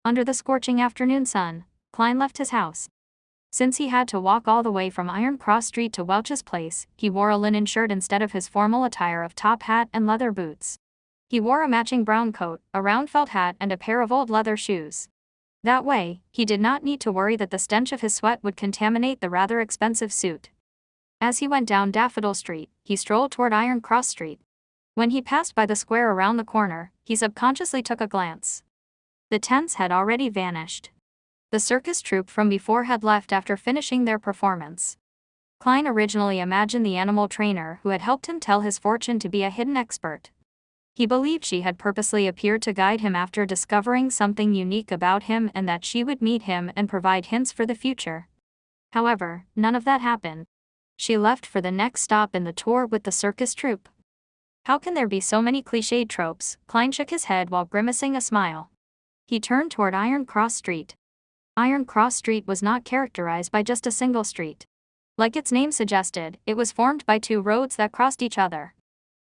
Under the scorching afternoon sun, Klein left his house. Since he had to walk all the way from Iron Cross Street to Welch's place, he wore a linen shirt instead of his formal attire of top hat and leather boots. He wore a matching brown coat, a round felt hat and a pair of old leather shoes. That way, he did not need to worry that the stench of his sweat would contaminate the rather expensive suit. As he went down Daffodil Street, he strolled toward Iron Cross Street. When he passed by the square around the corner, he subconsciously took a glance. The tents had already vanished. The circus troupe from before had left after finishing their performance. Klein originally imagined the animal trainer who had helped him tell his fortune to be a hidden expert. He believed she had purposely appeared to guide him after discovering something unique about him and that she would meet him and provide hints for the future. However, none of that happened. She left for the next stop in the tour with the circus troupe. How can there be so many cliched tropes? Klein shook his head while grimacing a smile. He turned toward Iron Cross Street. Iron Cross Street was not characterized by just a single street. Like its name suggested, it was formed by two roads that crossed each other.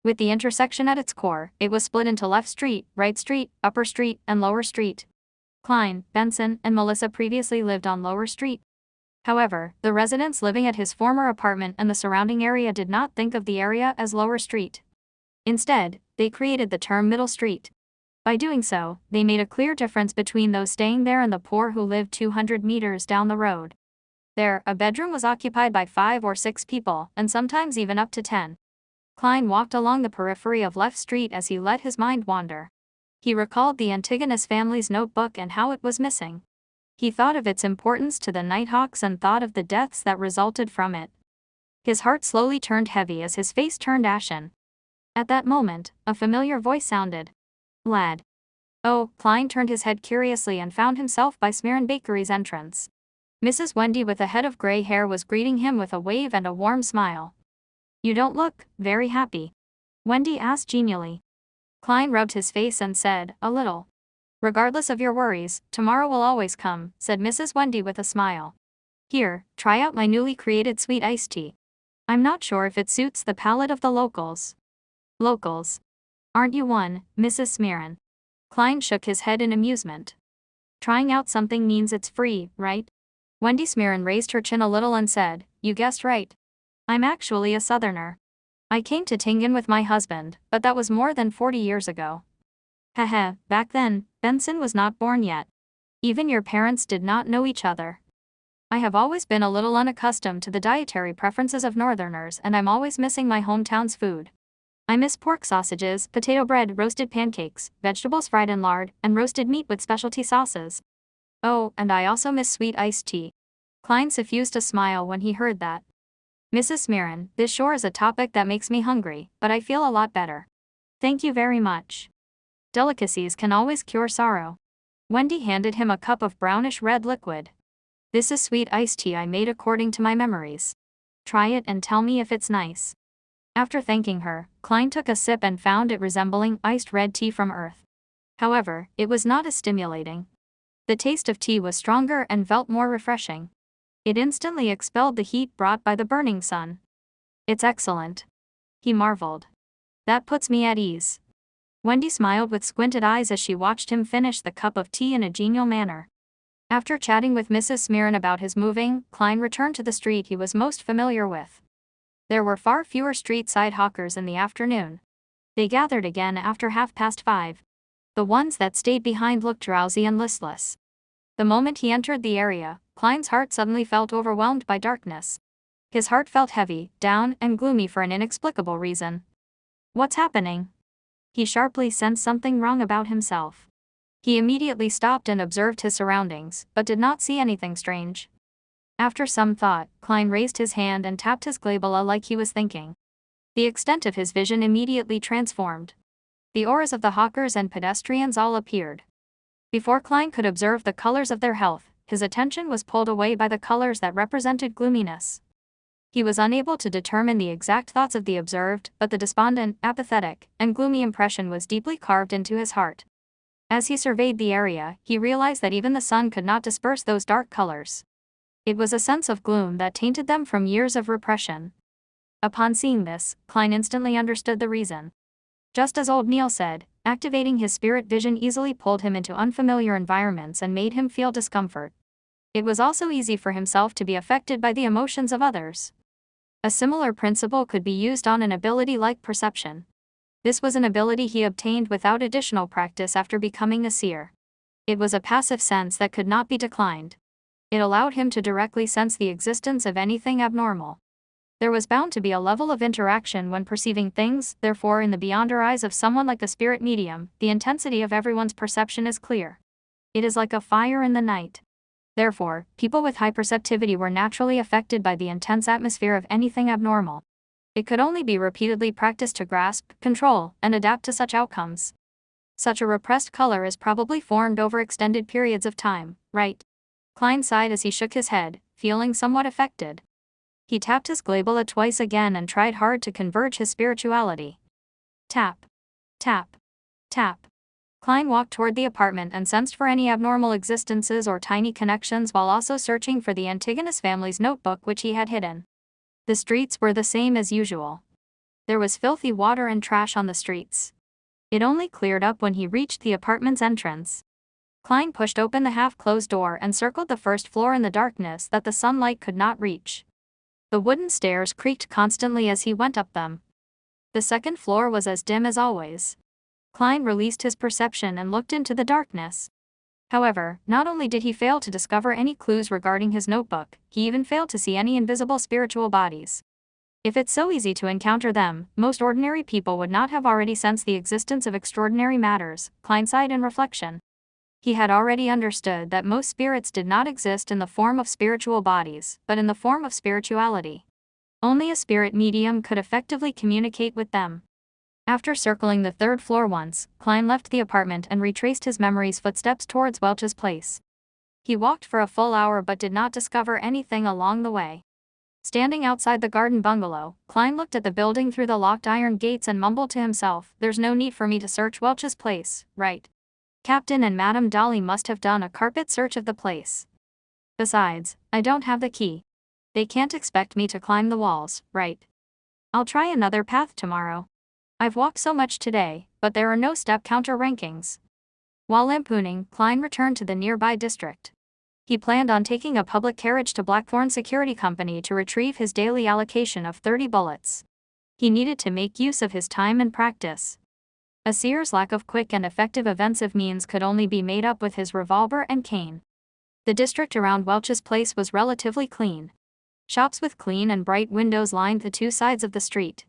With the intersection at its core, it was split into Left Street, Right Street, Upper Street, and Lower Street. Klein, Benson, and Melissa previously lived on Lower Street. However, the residents living at his former apartment and the surrounding area did not think of the area as Lower Street. Instead, they created the term Middle Street. By doing so, they made a clear difference between those staying there and the poor who lived 200 meters down the road. There, a bedroom was occupied by 5 or 6 people, and sometimes even up to 10. Klein walked along the periphery of Left Street as he let his mind wander. He recalled the Antigonus family's notebook and how it was missing. He thought of its importance to the Nighthawks and thought of the deaths that resulted from it. His heart slowly turned heavy as his face turned ashen. At that moment, a familiar voice sounded. "Lad." Oh, Klein turned his head curiously and found himself by Smirren Bakery's entrance. Mrs. Wendy with a head of gray hair was greeting him with a wave and a warm smile. "You don't look very happy," Wendy asked genially. Klein rubbed his face and said, "A little." "Regardless of your worries, tomorrow will always come," said Mrs. Wendy with a smile. "Here, try out my newly created sweet iced tea. I'm not sure if it suits the palate of the locals." "Locals? Aren't you one, Mrs. Smirren?" Klein shook his head in amusement. "Trying out something means it's free, right?" Wendy Smirren raised her chin a little and said, "You guessed right. I'm actually a Southerner. I came to Tingen with my husband, but that was more than 40 years ago." "Haha, back then, Benson was not born yet. Even your parents did not know each other. I have always been a little unaccustomed to the dietary preferences of Northerners and I'm always missing my hometown's food. I miss pork sausages, potato bread, roasted pancakes, vegetables fried in lard, and roasted meat with specialty sauces. Oh, and I also miss sweet iced tea." Klein suffused a smile when he heard that. "Mrs. Smirren, this sure is a topic that makes me hungry, but I feel a lot better. Thank you very much. Delicacies can always cure sorrow." Wendy handed him a cup of brownish red liquid. "This is sweet iced tea I made according to my memories. Try it and tell me if it's nice." After thanking her, Klein took a sip and found it resembling iced red tea from Earth. However, it was not as stimulating. The taste of tea was stronger and felt more refreshing. It instantly expelled the heat brought by the burning sun. "It's excellent," he marveled. "That puts me at ease." Wendy smiled with squinted eyes as she watched him finish the cup of tea in a genial manner. After chatting with Mrs. Smirren about his moving, Klein returned to the street he was most familiar with. There were far fewer street-side hawkers in the afternoon. They gathered again after 5:30. The ones that stayed behind looked drowsy and listless. The moment he entered the area, Klein's heart suddenly felt overwhelmed by darkness. His heart felt heavy, down, and gloomy for an inexplicable reason. "What's happening?" He sharply sensed something wrong about himself. He immediately stopped and observed his surroundings, but did not see anything strange. After some thought, Klein raised his hand and tapped his glabella like he was thinking. The extent of his vision immediately transformed. The auras of the hawkers and pedestrians all appeared. Before Klein could observe the colors of their health, his attention was pulled away by the colors that represented gloominess. He was unable to determine the exact thoughts of the observed, but the despondent, apathetic, and gloomy impression was deeply carved into his heart. As he surveyed the area, he realized that even the sun could not disperse those dark colors. It was a sense of gloom that tainted them from years of repression. Upon seeing this, Klein instantly understood the reason. Just as old Neil said, Activating his spirit vision easily pulled him into unfamiliar environments and made him feel discomfort. It was also easy for himself to be affected by the emotions of others. A similar principle could be used on an ability like perception. This was an ability he obtained without additional practice after becoming a seer. It was a passive sense that could not be declined. It allowed him to directly sense the existence of anything abnormal. There was bound to be a level of interaction when perceiving things, therefore in the beyonder eyes of someone like the spirit medium, the intensity of everyone's perception is clear. It is like a fire in the night. Therefore, people with high perceptivity were naturally affected by the intense atmosphere of anything abnormal. It could only be repeatedly practiced to grasp, control, and adapt to such outcomes. Such a repressed color is probably formed over extended periods of time, right? Klein sighed as he shook his head, feeling somewhat affected. He tapped his glabella twice again and tried hard to converge his spirituality. Tap. Tap. Tap. Klein walked toward the apartment and sensed for any abnormal existences or tiny connections while also searching for the Antigonus family's notebook which he had hidden. The streets were the same as usual. There was filthy water and trash on the streets. It only cleared up when he reached the apartment's entrance. Klein pushed open the half-closed door and circled the first floor in the darkness that the sunlight could not reach. The wooden stairs creaked constantly as he went up them. The second floor was as dim as always. Klein released his perception and looked into the darkness. However, not only did he fail to discover any clues regarding his notebook, he even failed to see any invisible spiritual bodies. If it's so easy to encounter them, most ordinary people would not have already sensed the existence of extraordinary matters, Klein sighed in reflection. He had already understood that most spirits did not exist in the form of spiritual bodies, but in the form of spirituality. Only a spirit medium could effectively communicate with them. After circling the third floor once, Klein left the apartment and retraced his memory's footsteps towards Welch's place. He walked for a full hour but did not discover anything along the way. Standing outside the garden bungalow, Klein looked at the building through the locked iron gates and mumbled to himself, "There's no need for me to search Welch's place, right? Captain and Madame Dolly must have done a carpet search of the place. Besides, I don't have the key. They can't expect me to climb the walls, right? I'll try another path tomorrow. I've walked so much today, but there are no step counter rankings." While lampooning, Klein returned to the nearby district. He planned on taking a public carriage to Blackthorn Security Company to retrieve his daily allocation of 30 bullets. He needed to make use of his time and practice. A seer's lack of quick and effective offensive means could only be made up with his revolver and cane. The district around Welch's place was relatively clean. Shops with clean and bright windows lined the two sides of the street.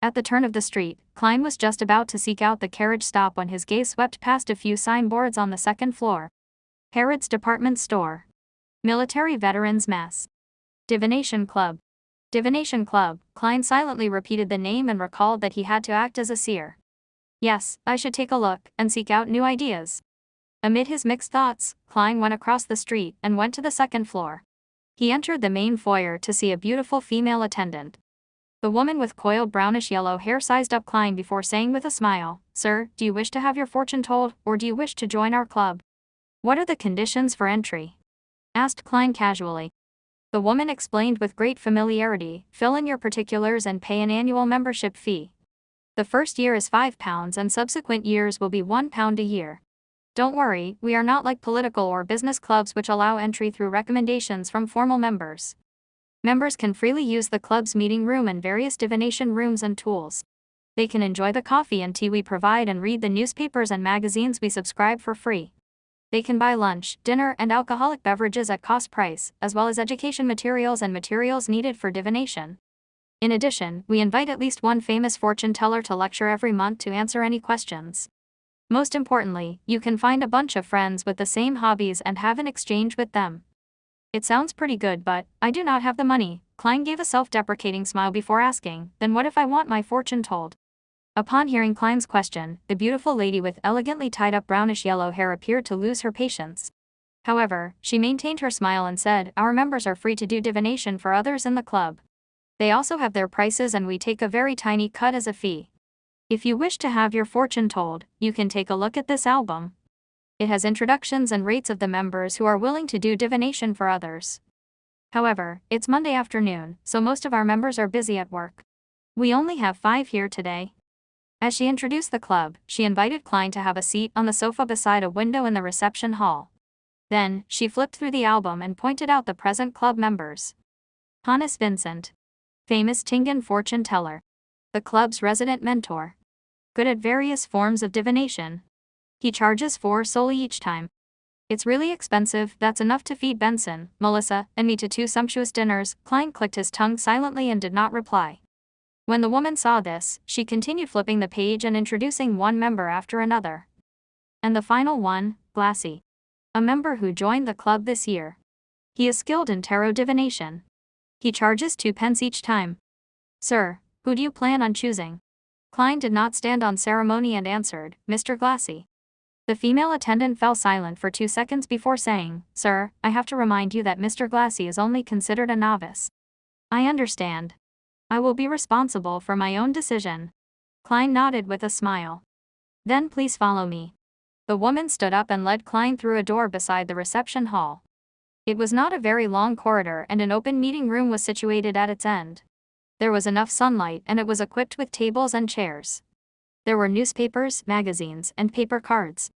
At the turn of the street, Klein was just about to seek out the carriage stop when his gaze swept past a few signboards on the second floor. Harrods Department Store. Military Veterans Mess. Divination Club. Divination Club. Klein silently repeated the name and recalled that he had to act as a seer. Yes, I should take a look and seek out new ideas. Amid his mixed thoughts, Klein went across the street and went to the second floor. He entered the main foyer to see a beautiful female attendant. The woman with coiled brownish-yellow hair sized up Klein before saying with a smile, "Sir, do you wish to have your fortune told, or do you wish to join our club? What are the conditions for entry?" asked Klein casually. The woman explained with great familiarity, "Fill in your particulars and pay an annual membership fee. The first year is £5 and subsequent years will be £1 a year. Don't worry, we are not like political or business clubs which allow entry through recommendations from formal members. Members can freely use the club's meeting room and various divination rooms and tools. They can enjoy the coffee and tea we provide and read the newspapers and magazines we subscribe for free. They can buy lunch, dinner, and alcoholic beverages at cost price, as well as education materials and materials needed for divination. In addition, we invite at least one famous fortune teller to lecture every month to answer any questions. Most importantly, you can find a bunch of friends with the same hobbies and have an exchange with them." "It sounds pretty good, but I do not have the money." Klein gave a self-deprecating smile before asking, "Then what if I want my fortune told?" Upon hearing Klein's question, the beautiful lady with elegantly tied-up brownish-yellow hair appeared to lose her patience. However, she maintained her smile and said, "Our members are free to do divination for others in the club. They also have their prices and we take a very tiny cut as a fee. If you wish to have your fortune told, you can take a look at this album. It has introductions and rates of the members who are willing to do divination for others. However, it's Monday afternoon, so most of our members are busy at work. We only have 5 here today." As she introduced the club, she invited Klein to have a seat on the sofa beside a window in the reception hall. Then, she flipped through the album and pointed out the present club members. Hannes Vincent. Famous Tingan fortune teller. The club's resident mentor. Good at various forms of divination. He charges 4 solely each time. It's really expensive, that's enough to feed Benson, Melissa, and me to 2 sumptuous dinners. Klein clicked his tongue silently and did not reply. When the woman saw this, she continued flipping the page and introducing one member after another. And the final one, Glassy. A member who joined the club this year. He is skilled in tarot divination. He charges 2 pence each time. Sir, who do you plan on choosing? Klein did not stand on ceremony and answered, Mr. Glassy. The female attendant fell silent for 2 seconds before saying, Sir, I have to remind you that Mr. Glassy is only considered a novice. I understand. I will be responsible for my own decision. Klein nodded with a smile. Then please follow me. The woman stood up and led Klein through a door beside the reception hall. It was not a very long corridor and an open meeting room was situated at its end. There was enough sunlight and it was equipped with tables and chairs. There were newspapers, magazines, and paper cards.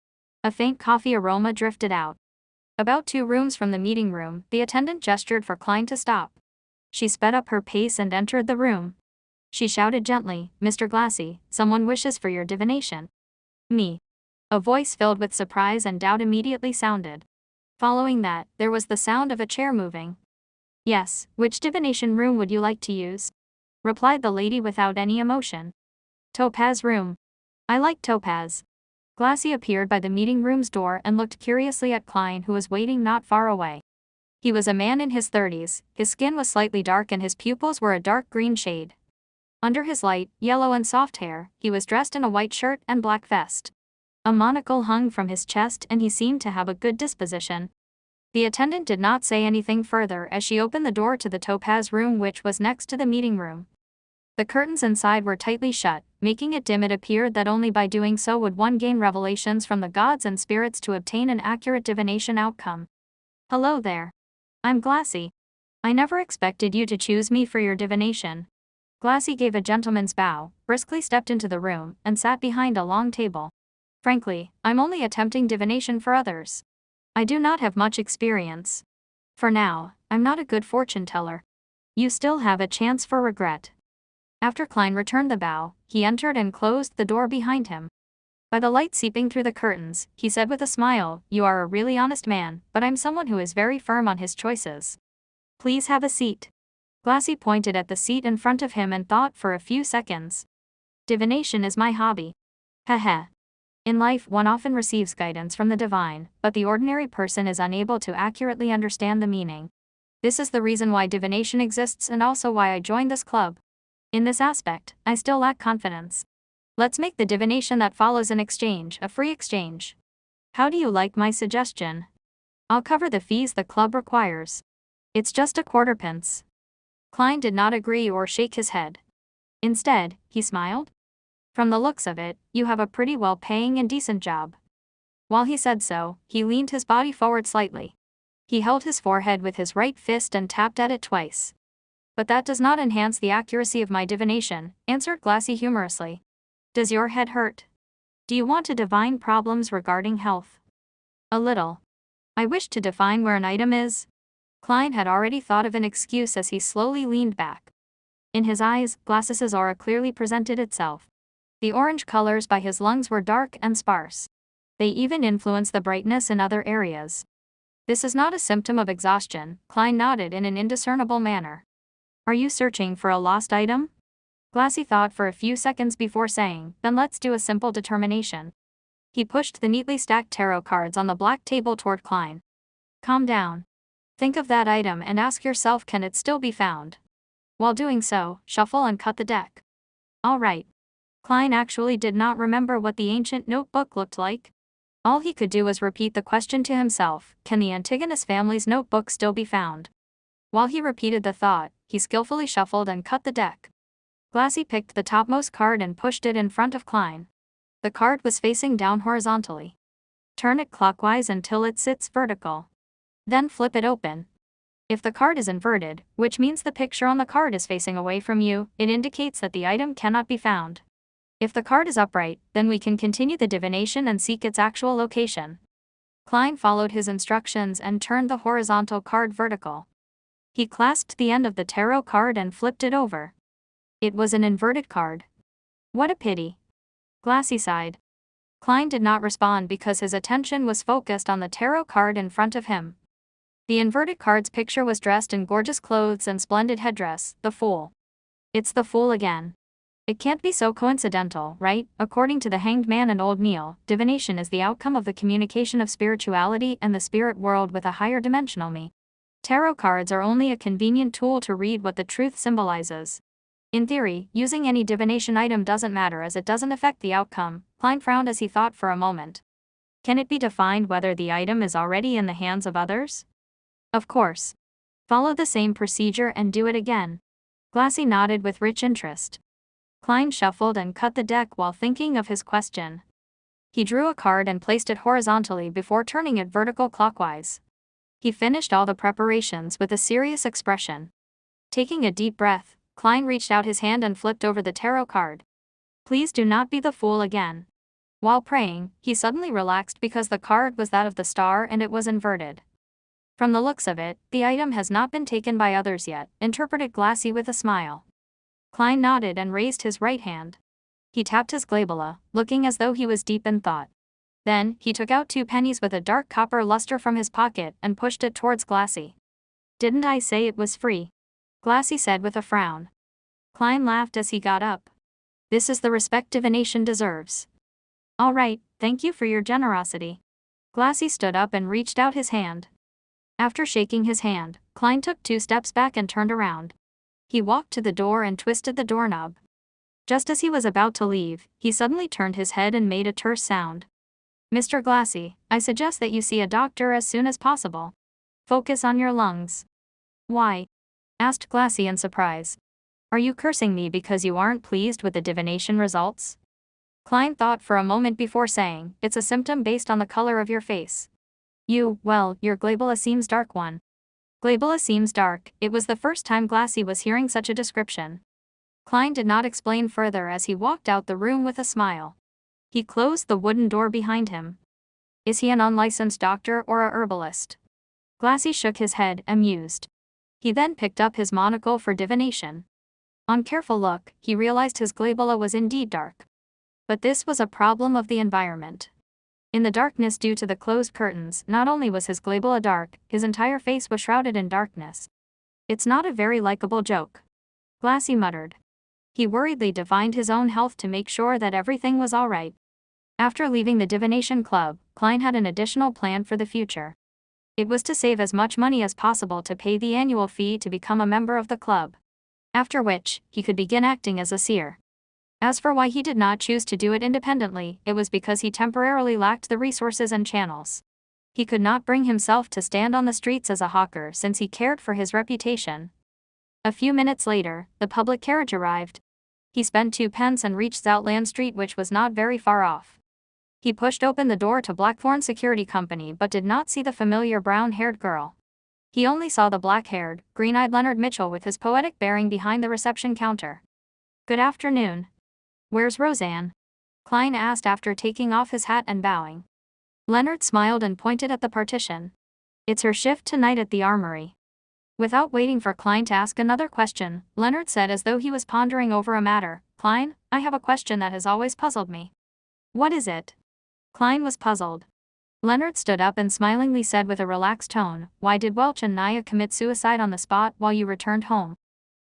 A faint coffee aroma drifted out. About 2 rooms from the meeting room, the attendant gestured for Klein to stop. She sped up her pace and entered the room. She shouted gently, Mr. Glassy, someone wishes for your divination. Me. A voice filled with surprise and doubt immediately sounded. Following that, there was the sound of a chair moving. Yes, which divination room would you like to use? Replied the lady without any emotion. Topaz room. I like Topaz. Glassy appeared by the meeting room's door and looked curiously at Klein who was waiting not far away. He was a man in his 30s, his skin was slightly dark and his pupils were a dark green shade. Under his light, yellow and soft hair, he was dressed in a white shirt and black vest. A monocle hung from his chest and he seemed to have a good disposition. The attendant did not say anything further as she opened the door to the Topaz room which was next to the meeting room. The curtains inside were tightly shut, making it dim. It appeared that only by doing so would one gain revelations from the gods and spirits to obtain an accurate divination outcome. Hello there. I'm Glassy. I never expected you to choose me for your divination. Glassy gave a gentleman's bow, briskly stepped into the room, and sat behind a long table. Frankly, I'm only attempting divination for others. I do not have much experience. For now, I'm not a good fortune teller. You still have a chance for regret. After Klein returned the bow, he entered and closed the door behind him. By the light seeping through the curtains, he said with a smile, You are a really honest man, but I'm someone who is very firm on his choices. Please have a seat. Glassy pointed at the seat in front of him and thought for a few seconds. Divination is my hobby. Heh. In life one often receives guidance from the divine, but the ordinary person is unable to accurately understand the meaning. This is the reason why divination exists and also why I joined this club. In this aspect, I still lack confidence. Let's make the divination that follows an exchange, a free exchange. How do you like my suggestion? I'll cover the fees the club requires. It's just a quarter pence. Klein did not agree or shake his head. Instead, he smiled. From the looks of it, you have a pretty well-paying and decent job. While he said so, he leaned his body forward slightly. He held his forehead with his right fist and tapped at it twice. But that does not enhance the accuracy of my divination, answered Glassy humorously. Does your head hurt? Do you want to divine problems regarding health? A little. I wish to define where an item is. Klein had already thought of an excuse as he slowly leaned back. In his eyes, Glass's aura clearly presented itself. The orange colors by his lungs were dark and sparse. They even influenced the brightness in other areas. This is not a symptom of exhaustion, Klein nodded in an indiscernible manner. Are you searching for a lost item? Glassy thought for a few seconds before saying, Then let's do a simple determination. He pushed the neatly stacked tarot cards on the black table toward Klein. Calm down. Think of that item and ask yourself, can it still be found? While doing so, shuffle and cut the deck. All right. Klein actually did not remember what the ancient notebook looked like. All he could do was repeat the question to himself, can the Antigonus family's notebook still be found? While he repeated the thought, he skillfully shuffled and cut the deck. Glassy picked the topmost card and pushed it in front of Klein. The card was facing down horizontally. Turn it clockwise until it sits vertical. Then flip it open. If the card is inverted, which means the picture on the card is facing away from you, it indicates that the item cannot be found. If the card is upright, then we can continue the divination and seek its actual location. Klein followed his instructions and turned the horizontal card vertical. He clasped the end of the tarot card and flipped it over. It was an inverted card. What a pity. Glassy sighed. Klein did not respond because his attention was focused on the tarot card in front of him. The inverted card's picture was dressed in gorgeous clothes and splendid headdress, the Fool. It's the Fool again. It can't be so coincidental, right? According to the Hanged Man and Old Neil, divination is the outcome of the communication of spirituality and the spirit world with a higher dimensional me. Tarot cards are only a convenient tool to read what the truth symbolizes. In theory, using any divination item doesn't matter as it doesn't affect the outcome. Klein frowned as he thought for a moment. Can it be defined whether the item is already in the hands of others? Of course. Follow the same procedure and do it again. Glassy nodded with rich interest. Klein shuffled and cut the deck while thinking of his question. He drew a card and placed it horizontally before turning it vertical clockwise. He finished all the preparations with a serious expression. Taking a deep breath, Klein reached out his hand and flipped over the tarot card. Please do not be the Fool again. While praying, he suddenly relaxed because the card was that of the Star and it was inverted. From the looks of it, the item has not been taken by others yet, interpreted Glassy with a smile. Klein nodded and raised his right hand. He tapped his glabella, looking as though he was deep in thought. Then, he took out 2 pennies with a dark copper luster from his pocket and pushed it towards Glassy. Didn't I say it was free? Glassy said with a frown. Klein laughed as he got up. This is the respect divination deserves. All right, thank you for your generosity. Glassy stood up and reached out his hand. After shaking his hand, Klein took 2 steps back and turned around. He walked to the door and twisted the doorknob. Just as he was about to leave, he suddenly turned his head and made a terse sound. Mr. Glassy, I suggest that you see a doctor as soon as possible. Focus on your lungs. Why? Asked Glassy in surprise. Are you cursing me because you aren't pleased with the divination results? Klein thought for a moment before saying, it's a symptom based on the color of your face. Your glabella seems dark one. Glabella seems dark. It was the first time Glassy was hearing such a description. Klein did not explain further as he walked out the room with a smile. He closed the wooden door behind him. Is he an unlicensed doctor or a herbalist? Glassy shook his head, amused. He then picked up his monocle for divination. On careful look, he realized his glabella was indeed dark. But this was a problem of the environment. In the darkness due to the closed curtains, not only was his glabella dark, his entire face was shrouded in darkness. It's not a very likable joke. Glassy muttered. He worriedly divined his own health to make sure that everything was all right. After leaving the divination club, Klein had an additional plan for the future. It was to save as much money as possible to pay the annual fee to become a member of the club. After which, he could begin acting as a seer. As for why he did not choose to do it independently, it was because he temporarily lacked the resources and channels. He could not bring himself to stand on the streets as a hawker since he cared for his reputation. A few minutes later, the public carriage arrived. He spent 2 pence and reached Zoutland Street, which was not very far off. He pushed open the door to Blackthorn Security Company but did not see the familiar brown-haired girl. He only saw the black-haired, green-eyed Leonard Mitchell with his poetic bearing behind the reception counter. Good afternoon. Where's Roseanne? Klein asked after taking off his hat and bowing. Leonard smiled and pointed at the partition. It's her shift tonight at the armory. Without waiting for Klein to ask another question, Leonard said as though he was pondering over a matter, Klein, I have a question that has always puzzled me. What is it? Klein was puzzled. Leonard stood up and smilingly said with a relaxed tone, why did Welch and Naya commit suicide on the spot while you returned home?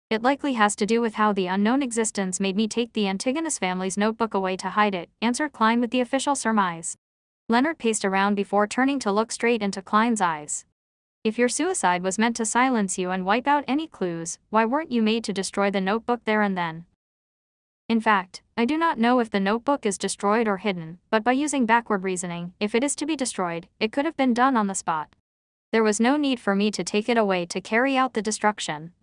It likely has to do with how the unknown existence made me take the Antigonus family's notebook away to hide it, answered Klein with the official surmise. Leonard paced around before turning to look straight into Klein's eyes. If your suicide was meant to silence you and wipe out any clues, why weren't you made to destroy the notebook there and then? In fact, I do not know if the notebook is destroyed or hidden, but by using backward reasoning, if it is to be destroyed, it could have been done on the spot. There was no need for me to take it away to carry out the destruction.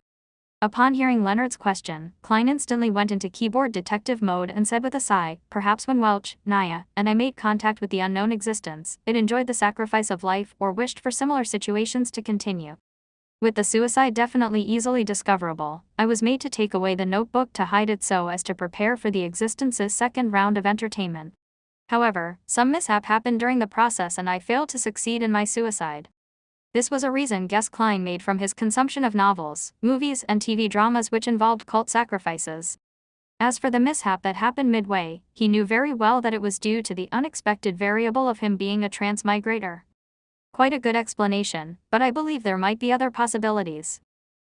Upon hearing Leonard's question, Klein instantly went into keyboard detective mode and said with a sigh, perhaps when Welch, Naya, and I made contact with the unknown existence, it enjoyed the sacrifice of life or wished for similar situations to continue. With the suicide definitely easily discoverable, I was made to take away the notebook to hide it so as to prepare for the existence's second round of entertainment. However, some mishap happened during the process and I failed to succeed in my suicide. This was a reason guess Klein made from his consumption of novels, movies, and TV dramas which involved cult sacrifices. As for the mishap that happened midway, he knew very well that it was due to the unexpected variable of him being a transmigrator. Quite a good explanation, but I believe there might be other possibilities.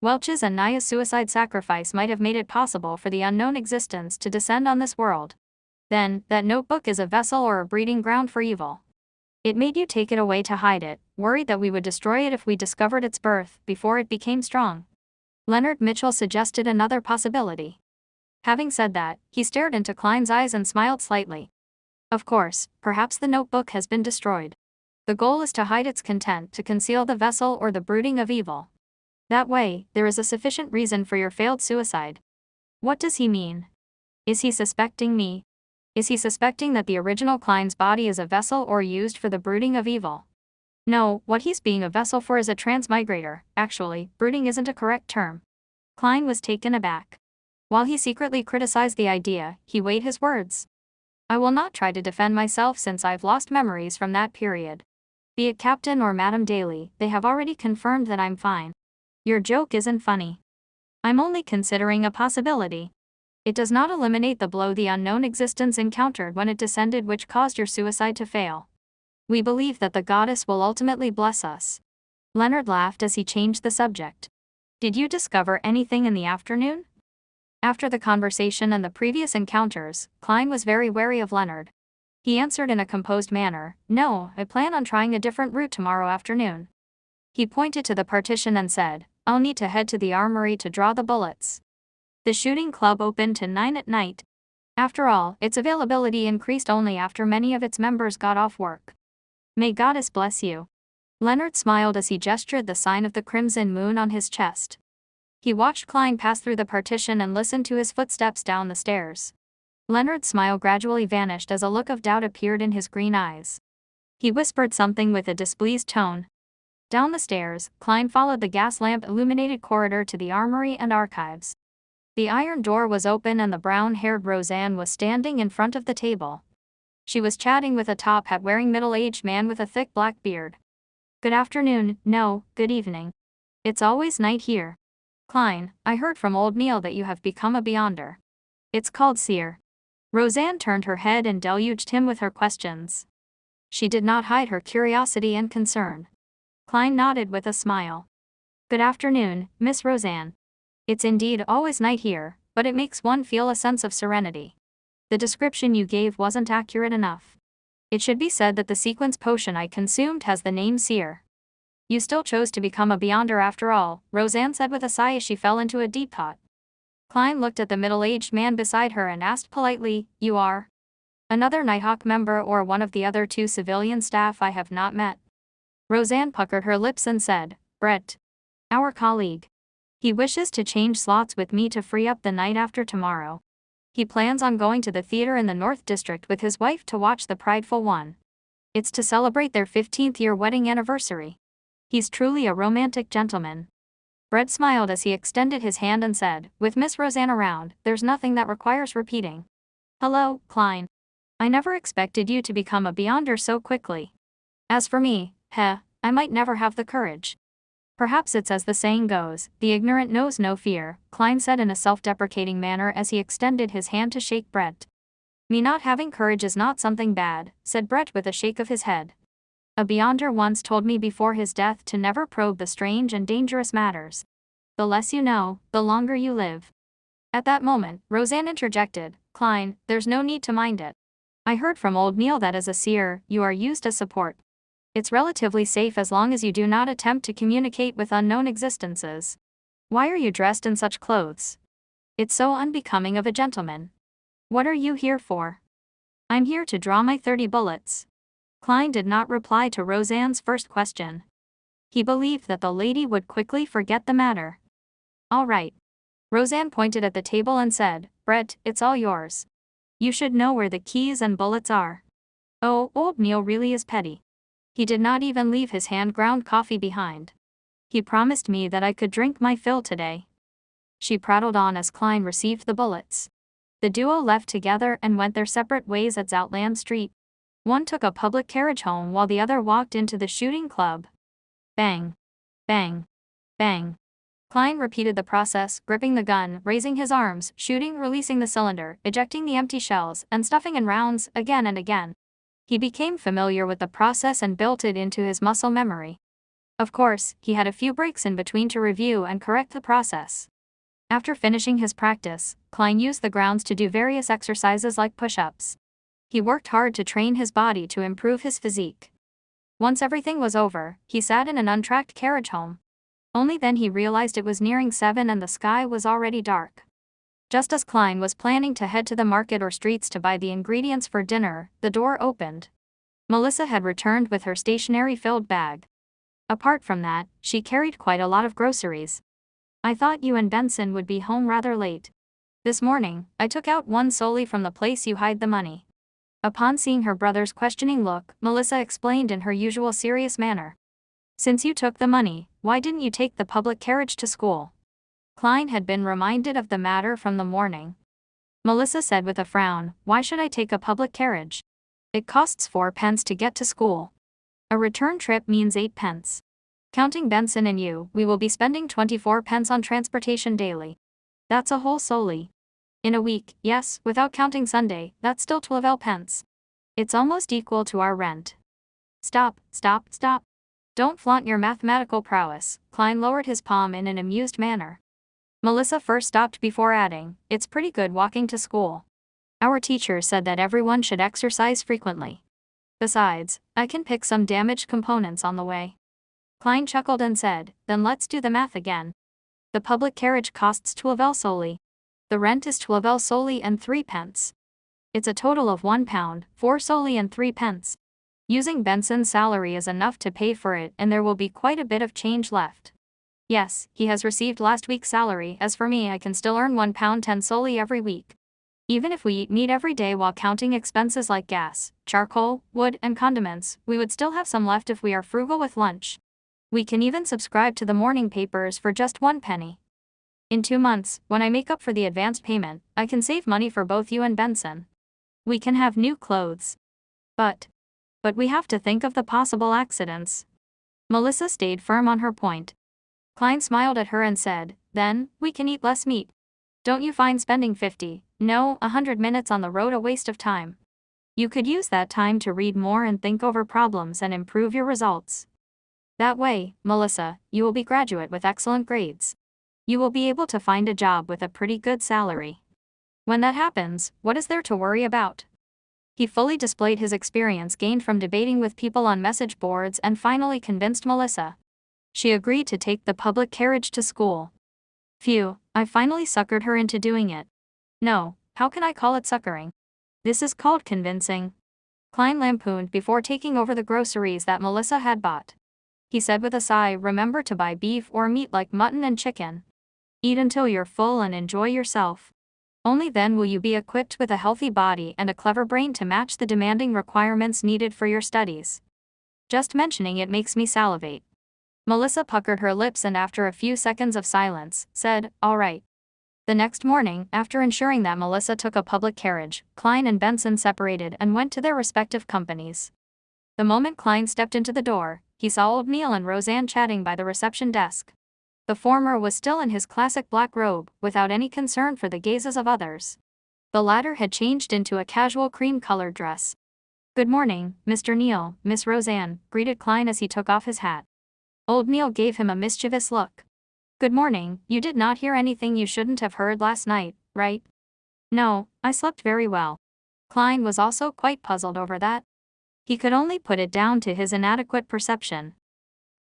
Welch's and Naya's suicide sacrifice might have made it possible for the unknown existence to descend on this world. Then, that notebook is a vessel or a breeding ground for evil. It made you take it away to hide it, worried that we would destroy it if we discovered its birth before it became strong. Leonard Mitchell suggested another possibility. Having said that, he stared into Klein's eyes and smiled slightly. Of course, perhaps the notebook has been destroyed. The goal is to hide its content to conceal the vessel or the brooding of evil. That way, there is a sufficient reason for your failed suicide. What does he mean? Is he suspecting me? Is he suspecting that the original Klein's body is a vessel or used for the brooding of evil? No, what he's being a vessel for is a transmigrator. Actually, brooding isn't a correct term. Klein was taken aback. While he secretly criticized the idea, he weighed his words. I will not try to defend myself since I've lost memories from that period. Be it Captain or Madame Daly, they have already confirmed that I'm fine. Your joke isn't funny. I'm only considering a possibility. It does not eliminate the blow the unknown existence encountered when it descended which caused your suicide to fail. We believe that the goddess will ultimately bless us. Leonard laughed as he changed the subject. Did you discover anything in the afternoon? After the conversation and the previous encounters, Klein was very wary of Leonard. He answered in a composed manner, No, I plan on trying a different route tomorrow afternoon. He pointed to the partition and said, I'll need to head to the armory to draw the bullets. The shooting club opened to 9 at night. After all, its availability increased only after many of its members got off work. May Goddess bless you. Leonard smiled as he gestured the sign of the crimson moon on his chest. He watched Klein pass through the partition and listened to his footsteps down the stairs. Leonard's smile gradually vanished as a look of doubt appeared in his green eyes. He whispered something with a displeased tone. Down the stairs, Klein followed the gas lamp-illuminated corridor to the armory and archives. The iron door was open and the brown-haired Roseanne was standing in front of the table. She was chatting with a top hat-wearing middle-aged man with a thick black beard. Good afternoon, no, good evening. It's always night here. Klein, I heard from old Neil that you have become a beyonder. It's called seer. Roseanne turned her head and deluged him with her questions. She did not hide her curiosity and concern. Klein nodded with a smile. Good afternoon, Miss Roseanne. It's indeed always night here, but it makes one feel a sense of serenity. The description you gave wasn't accurate enough. It should be said that the sequence potion I consumed has the name seer. You still chose to become a beyonder after all, Roseanne said with a sigh as she fell into a deep thought. Klein looked at the middle-aged man beside her and asked politely, You are? Another Nighthawk member or one of the other 2 civilian staff I have not met? Roseanne puckered her lips and said, Brett. Our colleague. He wishes to change slots with me to free up the night after tomorrow. He plans on going to the theater in the North District with his wife to watch The Prideful One. It's to celebrate their 15th-year wedding anniversary. He's truly a romantic gentleman. Brett smiled as he extended his hand and said, With Miss Roseanne around, there's nothing that requires repeating. Hello, Klein. I never expected you to become a beyonder so quickly. As for me, I might never have the courage. Perhaps it's as the saying goes, the ignorant knows no fear, Klein said in a self-deprecating manner as he extended his hand to shake Brett. Me not having courage is not something bad, said Brett with a shake of his head. A beyonder once told me before his death to never probe the strange and dangerous matters. The less you know, the longer you live. At that moment, Roseanne interjected, Klein, there's no need to mind it. I heard from old Neil that as a seer, you are used as support. It's relatively safe as long as you do not attempt to communicate with unknown existences. Why are you dressed in such clothes? It's so unbecoming of a gentleman. What are you here for? I'm here to draw my 30 bullets. Klein did not reply to Roseanne's first question. He believed that the lady would quickly forget the matter. All right. Roseanne pointed at the table and said, Brett, it's all yours. You should know where the keys and bullets are. Oh, old Neil really is petty. He did not even leave his hand-ground coffee behind. He promised me that I could drink my fill today. She prattled on as Klein received the bullets. The duo left together and went their separate ways at Zoutland Street. One took a public carriage home while the other walked into the shooting club. Bang. Bang. Bang. Klein repeated the process, gripping the gun, raising his arms, shooting, releasing the cylinder, ejecting the empty shells, and stuffing in rounds, again and again. He became familiar with the process and built it into his muscle memory. Of course, he had a few breaks in between to review and correct the process. After finishing his practice, Klein used the grounds to do various exercises like push-ups. He worked hard to train his body to improve his physique. Once everything was over, he sat in an untracked carriage home. Only then he realized it was nearing 7 and the sky was already dark. Just as Klein was planning to head to the market or streets to buy the ingredients for dinner, the door opened. Melissa had returned with her stationery-filled bag. Apart from that, she carried quite a lot of groceries. I thought you and Benson would be home rather late. This morning, I took out one solely from the place you hide the money. Upon seeing her brother's questioning look, Melissa explained in her usual serious manner. Since you took the money, why didn't you take the public carriage to school? Klein had been reminded of the matter from the morning. Melissa said with a frown, why should I take a public carriage? It costs 4 pence to get to school. A return trip means 8 pence. Counting Benson and you, we will be spending 24 pence on transportation daily. That's a whole solely. In a week, yes, without counting Sunday, that's still 12 pence. It's almost equal to our rent. Stop, stop, stop. Don't flaunt your mathematical prowess. Klein lowered his palm in an amused manner. Melissa first stopped before adding, it's pretty good walking to school. Our teacher said that everyone should exercise frequently. Besides, I can pick some damaged components on the way. Klein chuckled and said, then let's do the math again. The public carriage costs 12 solely. The rent is 12 solely and 3 pence. It's a total of £1, 4 solely and 3 pence. Using Benson's salary is enough to pay for it and there will be quite a bit of change left. Yes, he has received last week's salary, as for me I can still earn £1 10 solely every week. Even if we eat meat every day while counting expenses like gas, charcoal, wood, and condiments, we would still have some left if we are frugal with lunch. We can even subscribe to the morning papers for just 1 penny. In 2 months, when I make up for the advance payment, I can save money for both you and Benson. We can have new clothes. But we have to think of the possible accidents. Melissa stayed firm on her point. Klein smiled at her and said, then, we can eat less meat. Don't you find spending 50, no, 100 minutes on the road a waste of time? You could use that time to read more and think over problems and improve your results. That way, Melissa, you will be graduate with excellent grades. You will be able to find a job with a pretty good salary. When that happens, what is there to worry about? He fully displayed his experience gained from debating with people on message boards and finally convinced Melissa. She agreed to take the public carriage to school. Phew, I finally suckered her into doing it. No, how can I call it suckering? This is called convincing. Klein lampooned before taking over the groceries that Melissa had bought. He said with a sigh, remember to buy beef or meat like mutton and chicken. Eat until you're full and enjoy yourself. Only then will you be equipped with a healthy body and a clever brain to match the demanding requirements needed for your studies. Just mentioning it makes me salivate. Melissa puckered her lips and after a few seconds of silence, said, all right. The next morning, after ensuring that Melissa took a public carriage, Klein and Benson separated and went to their respective companies. The moment Klein stepped into the door, he saw old Neil and Roseanne chatting by the reception desk. The former was still in his classic black robe, without any concern for the gazes of others. The latter had changed into a casual cream-colored dress. Good morning, Mr. Neil, Miss Roseanne, greeted Klein as he took off his hat. Old Neil gave him a mischievous look. Good morning, you did not hear anything you shouldn't have heard last night, right? No, I slept very well. Klein was also quite puzzled over that. He could only put it down to his inadequate perception.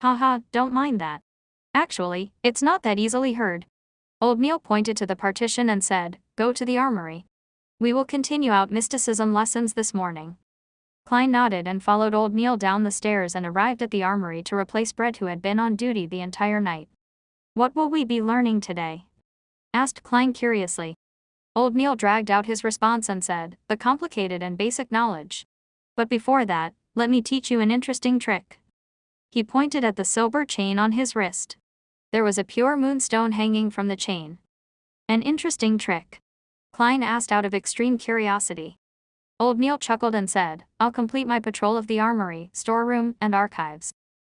Haha, don't mind that. Actually, it's not that easily heard. Old Neil pointed to the partition and said, go to the armory. We will continue out mysticism lessons this morning. Klein nodded and followed old Neil down the stairs and arrived at the armory to replace Brett, who had been on duty the entire night. What will we be learning today? Asked Klein curiously. Old Neil dragged out his response and said, the complicated and basic knowledge. But before that, let me teach you an interesting trick. He pointed at the silver chain on his wrist. There was a pure moonstone hanging from the chain. An interesting trick, Klein asked out of extreme curiosity. Old Neil chuckled and said, I'll complete my patrol of the armory, storeroom, and archives.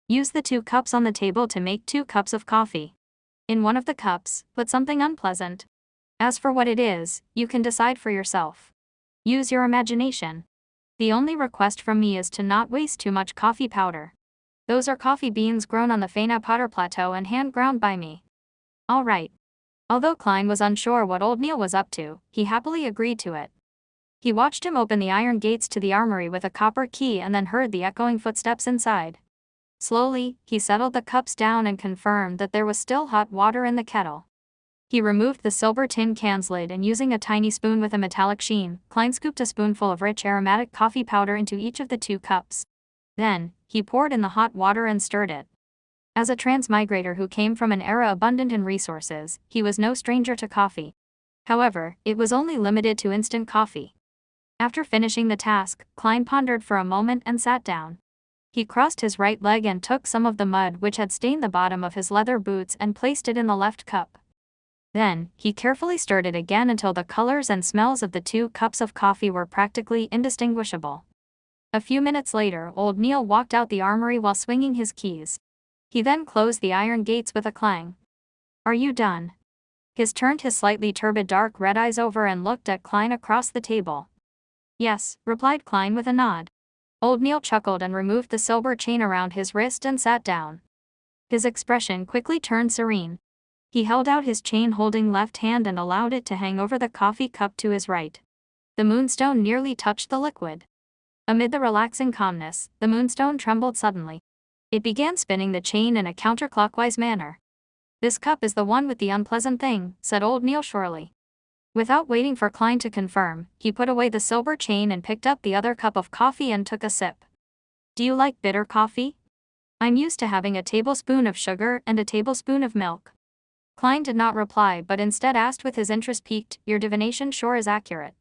Use the 2 cups on the table to make 2 cups of coffee. In one of the cups, put something unpleasant. As for what it is, you can decide for yourself. Use your imagination. The only request from me is to not waste too much coffee powder. Those are coffee beans grown on the Fena Potter Plateau and hand ground by me. All right. Although Klein was unsure what old Neil was up to, he happily agreed to it. He watched him open the iron gates to the armory with a copper key and then heard the echoing footsteps inside. Slowly, he settled the cups down and confirmed that there was still hot water in the kettle. He removed the silver tin can's lid and using a tiny spoon with a metallic sheen, Klein scooped a spoonful of rich aromatic coffee powder into each of the 2 cups. Then, he poured in the hot water and stirred it. As a transmigrator who came from an era abundant in resources, he was no stranger to coffee. However, it was only limited to instant coffee. After finishing the task, Klein pondered for a moment and sat down. He crossed his right leg and took some of the mud which had stained the bottom of his leather boots and placed it in the left cup. Then, he carefully stirred it again until the colors and smells of the 2 cups of coffee were practically indistinguishable. A few minutes later, old Neil walked out the armory while swinging his keys. He then closed the iron gates with a clang. Are you done? He turned his slightly turbid dark red eyes over and looked at Klein across the table. Yes, replied Klein with a nod. Old Neil chuckled and removed the silver chain around his wrist and sat down. His expression quickly turned serene. He held out his chain-holding left hand and allowed it to hang over the coffee cup to his right. The moonstone nearly touched the liquid. Amid the relaxing calmness, the moonstone trembled suddenly. It began spinning the chain in a counterclockwise manner. This cup is the one with the unpleasant thing, said old Neil surely. Without waiting for Klein to confirm, he put away the silver chain and picked up the other cup of coffee and took a sip. Do you like bitter coffee? I'm used to having a tablespoon of sugar and a tablespoon of milk. Klein did not reply but instead asked with his interest piqued, Your divination sure is accurate.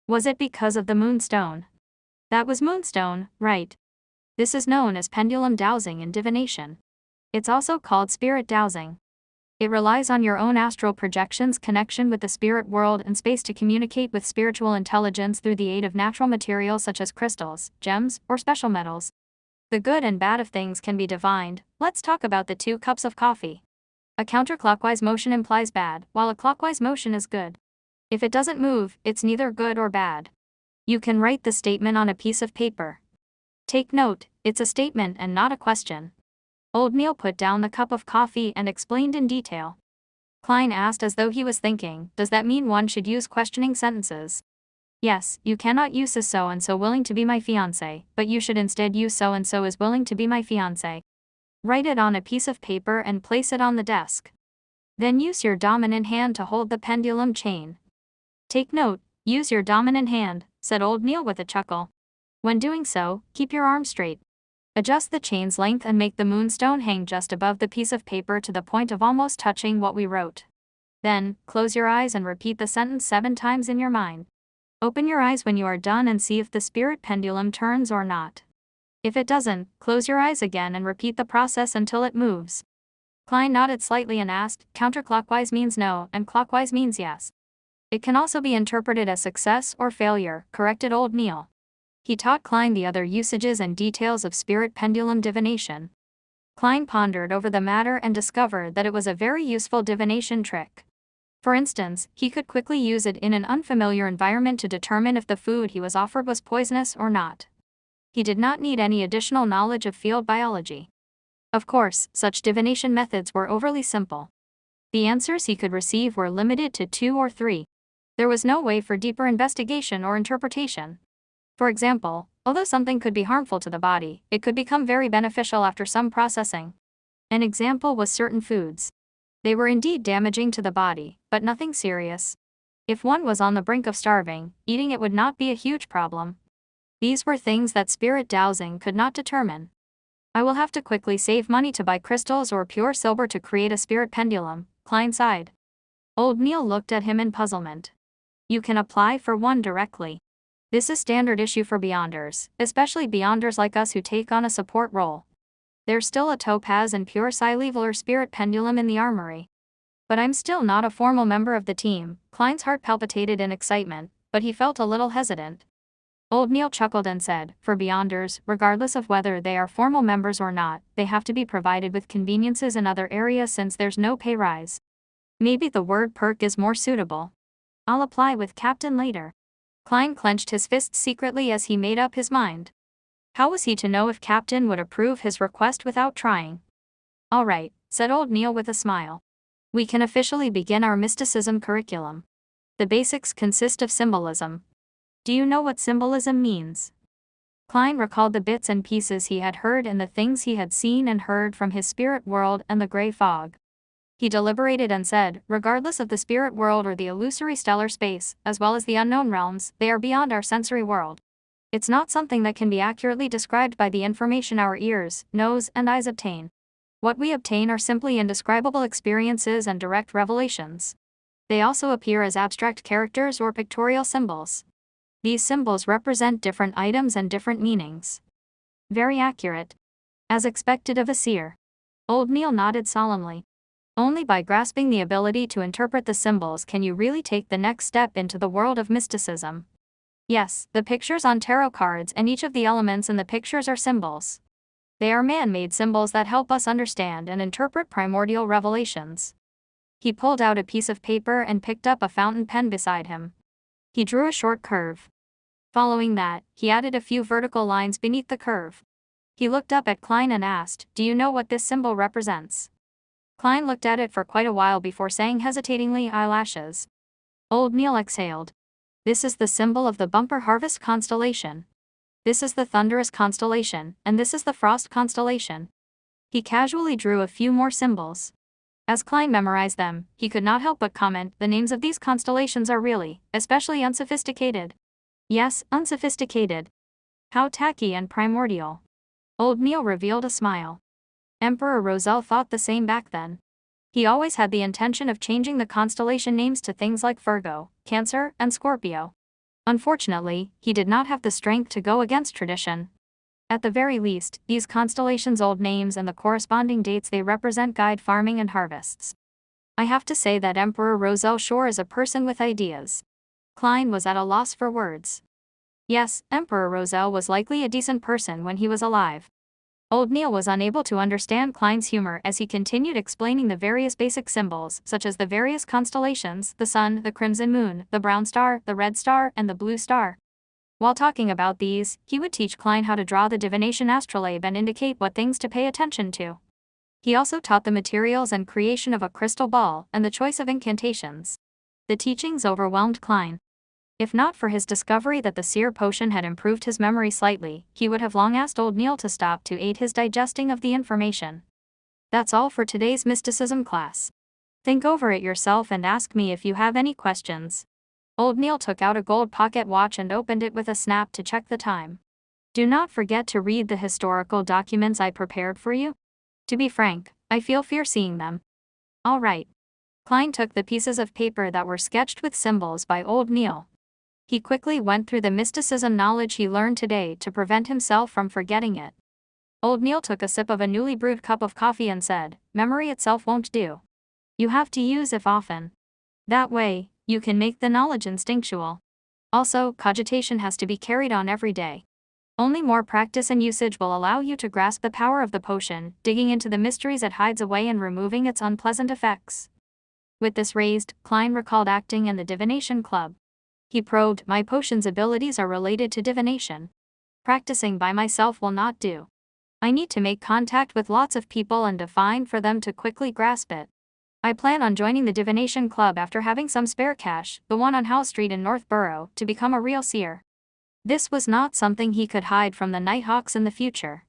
Was it because of the moonstone? That was moonstone, right? This is known as pendulum dowsing in divination. It's also called spirit dowsing. It relies on your own astral projections connection with the spirit world and space to communicate with spiritual intelligence through the aid of natural materials such as crystals, gems, or special metals. The good and bad of things can be divined. Let's talk about the 2 cups of coffee. A counterclockwise motion implies bad, while a clockwise motion is good. If it doesn't move, it's neither good or bad. You can write the statement on a piece of paper. Take note, it's a statement and not a question. Old Neil put down the cup of coffee and explained in detail. Klein asked as though he was thinking, does that mean one should use questioning sentences? Yes, you cannot use is so-and-so willing to be my fiancé, but you should instead use so-and-so is willing to be my fiancé. Write it on a piece of paper and place it on the desk. Then use your dominant hand to hold the pendulum chain. Take note, use your dominant hand, said old Neil with a chuckle. When doing so, keep your arm straight. Adjust the chain's length and make the moonstone hang just above the piece of paper to the point of almost touching what we wrote. Then, close your eyes and repeat the sentence 7 times in your mind. Open your eyes when you are done and see if the spirit pendulum turns or not. If it doesn't, close your eyes again and repeat the process until it moves. Klein nodded slightly and asked, counterclockwise means no and clockwise means yes. It can also be interpreted as success or failure, corrected old Neil. He taught Klein the other usages and details of spirit pendulum divination. Klein pondered over the matter and discovered that it was a very useful divination trick. For instance, he could quickly use it in an unfamiliar environment to determine if the food he was offered was poisonous or not. He did not need any additional knowledge of field biology. Of course, such divination methods were overly simple. The answers he could receive were limited to 2 or 3. There was no way for deeper investigation or interpretation. For example, although something could be harmful to the body, it could become very beneficial after some processing. An example was certain foods. They were indeed damaging to the body, but nothing serious. If one was on the brink of starving, eating it would not be a huge problem. These were things that spirit dowsing could not determine. I will have to quickly save money to buy crystals or pure silver to create a spirit pendulum, Klein sighed. Old Neil looked at him in puzzlement. You can apply for one directly. This is standard issue for beyonders, especially beyonders like us who take on a support role. There's still a topaz and pure Leveler spirit pendulum in the armory. But I'm still not a formal member of the team. Klein's heart palpitated in excitement, but he felt a little hesitant. Old Neil chuckled and said, for Beyonders, regardless of whether they are formal members or not, they have to be provided with conveniences in other areas since there's no pay rise. Maybe the word perk is more suitable. I'll apply with Captain later. Klein clenched his fists secretly as he made up his mind. How was he to know if Captain would approve his request without trying? All right, said Old Neil with a smile. We can officially begin our mysticism curriculum. The basics consist of symbolism. Do you know what symbolism means? Klein recalled the bits and pieces he had heard and the things he had seen and heard from his spirit world and the gray fog. He deliberated and said, regardless of the spirit world or the illusory stellar space, as well as the unknown realms, they are beyond our sensory world. It's not something that can be accurately described by the information our ears, nose, and eyes obtain. What we obtain are simply indescribable experiences and direct revelations. They also appear as abstract characters or pictorial symbols. These symbols represent different items and different meanings. Very accurate. As expected of a seer. Old Neil nodded solemnly. Only by grasping the ability to interpret the symbols can you really take the next step into the world of mysticism. Yes, the pictures on tarot cards and each of the elements in the pictures are symbols. They are man-made symbols that help us understand and interpret primordial revelations. He pulled out a piece of paper and picked up a fountain pen beside him. He drew a short curve. Following that, he added a few vertical lines beneath the curve. He looked up at Klein and asked, "Do you know what this symbol represents?" Klein looked at it for quite a while before saying hesitatingly, "Eyelashes." Old Neil exhaled. "This is the symbol of the bumper harvest constellation. This is the thunderous constellation, and this is the frost constellation." He casually drew a few more symbols. As Klein memorized them, he could not help but comment, the names of these constellations are really, especially unsophisticated. Yes, unsophisticated. How tacky and primordial. Old Neil revealed a smile. Emperor Roselle thought the same back then. He always had the intention of changing the constellation names to things like Virgo, Cancer, and Scorpio. Unfortunately, he did not have the strength to go against tradition. At the very least, these constellations' old names and the corresponding dates they represent guide farming and harvests. I have to say that Emperor Roselle sure is a person with ideas. Klein was at a loss for words. Yes, Emperor Roselle was likely a decent person when he was alive. Old Neil was unable to understand Klein's humor as he continued explaining the various basic symbols, such as the various constellations, the sun, the crimson moon, the brown star, the red star, and the blue star. While talking about these, he would teach Klein how to draw the divination astrolabe and indicate what things to pay attention to. He also taught the materials and creation of a crystal ball and the choice of incantations. The teachings overwhelmed Klein. If not for his discovery that the seer potion had improved his memory slightly, he would have long asked Old Neil to stop to aid his digesting of the information. That's all for today's mysticism class. Think over it yourself and ask me if you have any questions. Old Neil took out a gold pocket watch and opened it with a snap to check the time. Do not forget to read the historical documents I prepared for you. To be frank, I feel fear seeing them. All right. Klein took the pieces of paper that were sketched with symbols by Old Neil. He quickly went through the mysticism knowledge he learned today to prevent himself from forgetting it. Old Neil took a sip of a newly brewed cup of coffee and said, "Memory itself won't do. You have to use it often. That way, you can make the knowledge instinctual. Also, cogitation has to be carried on every day. Only more practice and usage will allow you to grasp the power of the potion, digging into the mysteries it hides away and removing its unpleasant effects." With this raised, Klein recalled acting in the divination club. He probed, "My potion's abilities are related to divination. Practicing by myself will not do. I need to make contact with lots of people and define for them to quickly grasp it. I plan on joining the divination club after having some spare cash, the one on House Street in Northborough, to become a real seer." This was not something he could hide from the Nighthawks in the future.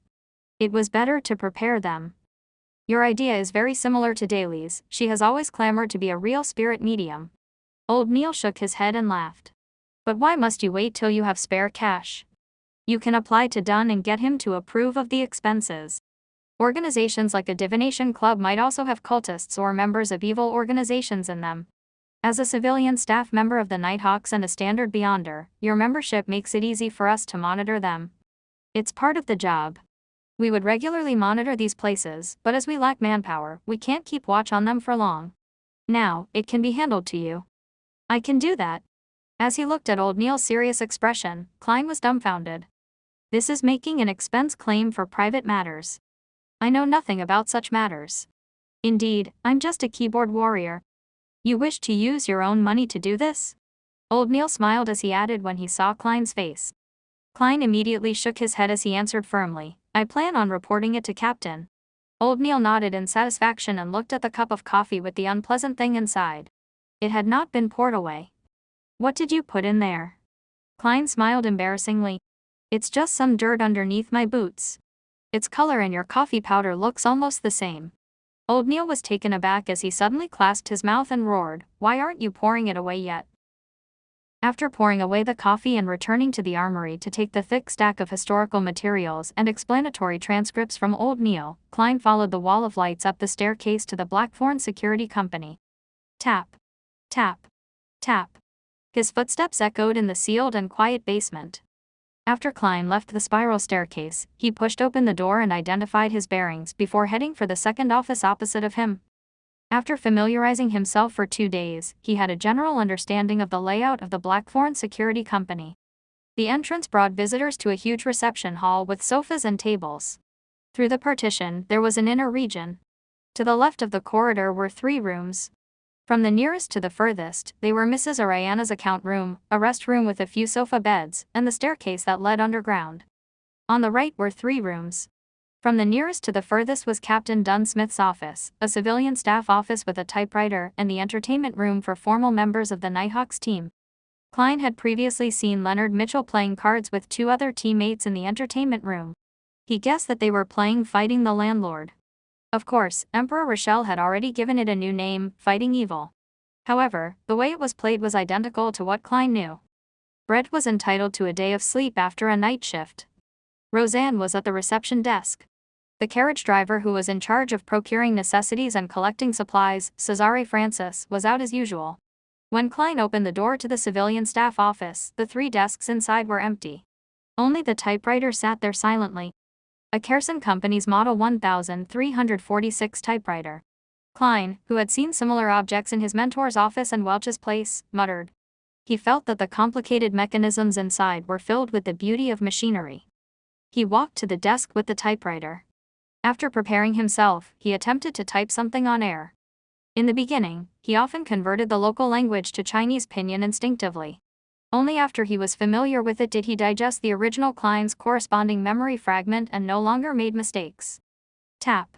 It was better to prepare them. "Your idea is very similar to Daly's. She has always clamored to be a real spirit medium." Old Neil shook his head and laughed. "But why must you wait till you have spare cash? You can apply to Dunn and get him to approve of the expenses. Organizations like a divination club might also have cultists or members of evil organizations in them. As a civilian staff member of the Nighthawks and a standard Beyonder, your membership makes it easy for us to monitor them. It's part of the job." We would regularly monitor these places, but as we lack manpower, we can't keep watch on them for long. Now, it can be handled to you. I can do that. As he looked at old Neil's serious expression, Klein was dumbfounded. This is making an expense claim for private matters. I know nothing about such matters. Indeed, I'm just a keyboard warrior. You wish to use your own money to do this? Old Neil smiled as he added when he saw Klein's face. Klein immediately shook his head as he answered firmly, I plan on reporting it to Captain. Old Neil nodded in satisfaction and looked at the cup of coffee with the unpleasant thing inside. It had not been poured away. What did you put in there? Klein smiled embarrassingly. It's just some dirt underneath my boots. Its color and your coffee powder looks almost the same. Old Neil was taken aback as he suddenly clasped his mouth and roared, Why aren't you pouring it away yet? After pouring away the coffee and returning to the armory to take the thick stack of historical materials and explanatory transcripts from old Neil, Klein followed the wall of lights up the staircase to the Blackthorn Security Company. Tap. Tap. Tap. His footsteps echoed in the sealed and quiet basement. After Klein left the spiral staircase, he pushed open the door and identified his bearings before heading for the second office opposite of him. After familiarizing himself for 2 days, he had a general understanding of the layout of the Blackthorn Security Company. The entrance brought visitors to a huge reception hall with sofas and tables. Through the partition, there was an inner region. To the left of the corridor were 3 rooms. From the nearest to the furthest, they were Mrs. Ariana's account room, a rest room with a few sofa beds, and the staircase that led underground. On the right were 3 rooms. From the nearest to the furthest was Captain Dunsmith's office, a civilian staff office with a typewriter, and the entertainment room for formal members of the Nighthawks team. Klein had previously seen Leonard Mitchell playing cards with 2 other teammates in the entertainment room. He guessed that they were playing Fighting the Landlord. Of course, Emperor Rochelle had already given it a new name, Fighting Evil. However, the way it was played was identical to what Klein knew. Brett was entitled to a day of sleep after a night shift. Roseanne was at the reception desk. The carriage driver who was in charge of procuring necessities and collecting supplies, Cesare Francis, was out as usual. When Klein opened the door to the civilian staff office, the 3 desks inside were empty. Only the typewriter sat there silently. A Carson Company's Model 1346 typewriter. Klein, who had seen similar objects in his mentor's office and Welch's place, muttered. He felt that the complicated mechanisms inside were filled with the beauty of machinery. He walked to the desk with the typewriter. After preparing himself, he attempted to type something on air. In the beginning, he often converted the local language to Chinese pinyin instinctively. Only after he was familiar with it did he digest the original Klein's corresponding memory fragment and no longer made mistakes. Tap.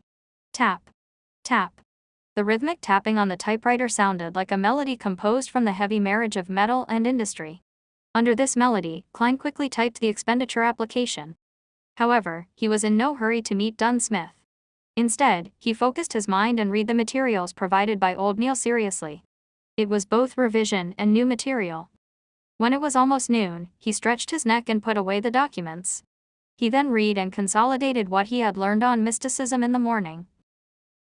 Tap. Tap. The rhythmic tapping on the typewriter sounded like a melody composed from the heavy marriage of metal and industry. Under this melody, Klein quickly typed the expenditure application. However, he was in no hurry to meet Dunsmith. Instead, he focused his mind and read the materials provided by old Neil seriously. It was both revision and new material. When it was almost noon, he stretched his neck and put away the documents. He then read and consolidated what he had learned on mysticism in the morning.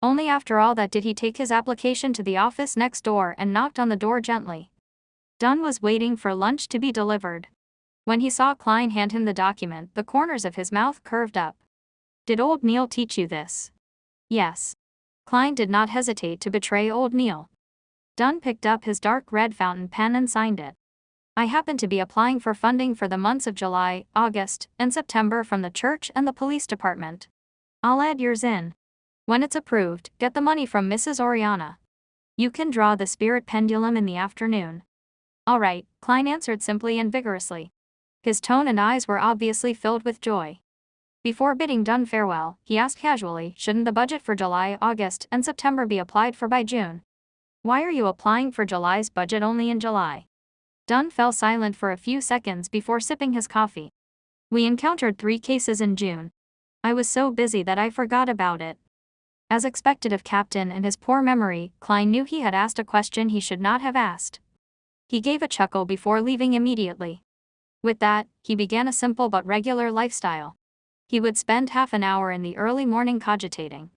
Only after all that did he take his application to the office next door and knocked on the door gently. Dunn was waiting for lunch to be delivered. When he saw Klein hand him the document, the corners of his mouth curved up. Did old Neil teach you this? Yes. Klein did not hesitate to betray old Neil. Dunn picked up his dark red fountain pen and signed it. I happen to be applying for funding for the months of July, August, and September from the church and the police department. I'll add yours in. When it's approved, get the money from Mrs. Oriana. You can draw the spirit pendulum in the afternoon. All right, Klein answered simply and vigorously. His tone and eyes were obviously filled with joy. Before bidding Dunn farewell, he asked casually, shouldn't the budget for July, August, and September be applied for by June? Why are you applying for July's budget only in July? Dunn fell silent for a few seconds before sipping his coffee. We encountered 3 cases in June. I was so busy that I forgot about it. As expected of Captain and his poor memory, Klein knew he had asked a question he should not have asked. He gave a chuckle before leaving immediately. With that, he began a simple but regular lifestyle. He would spend half an hour in the early morning cogitating.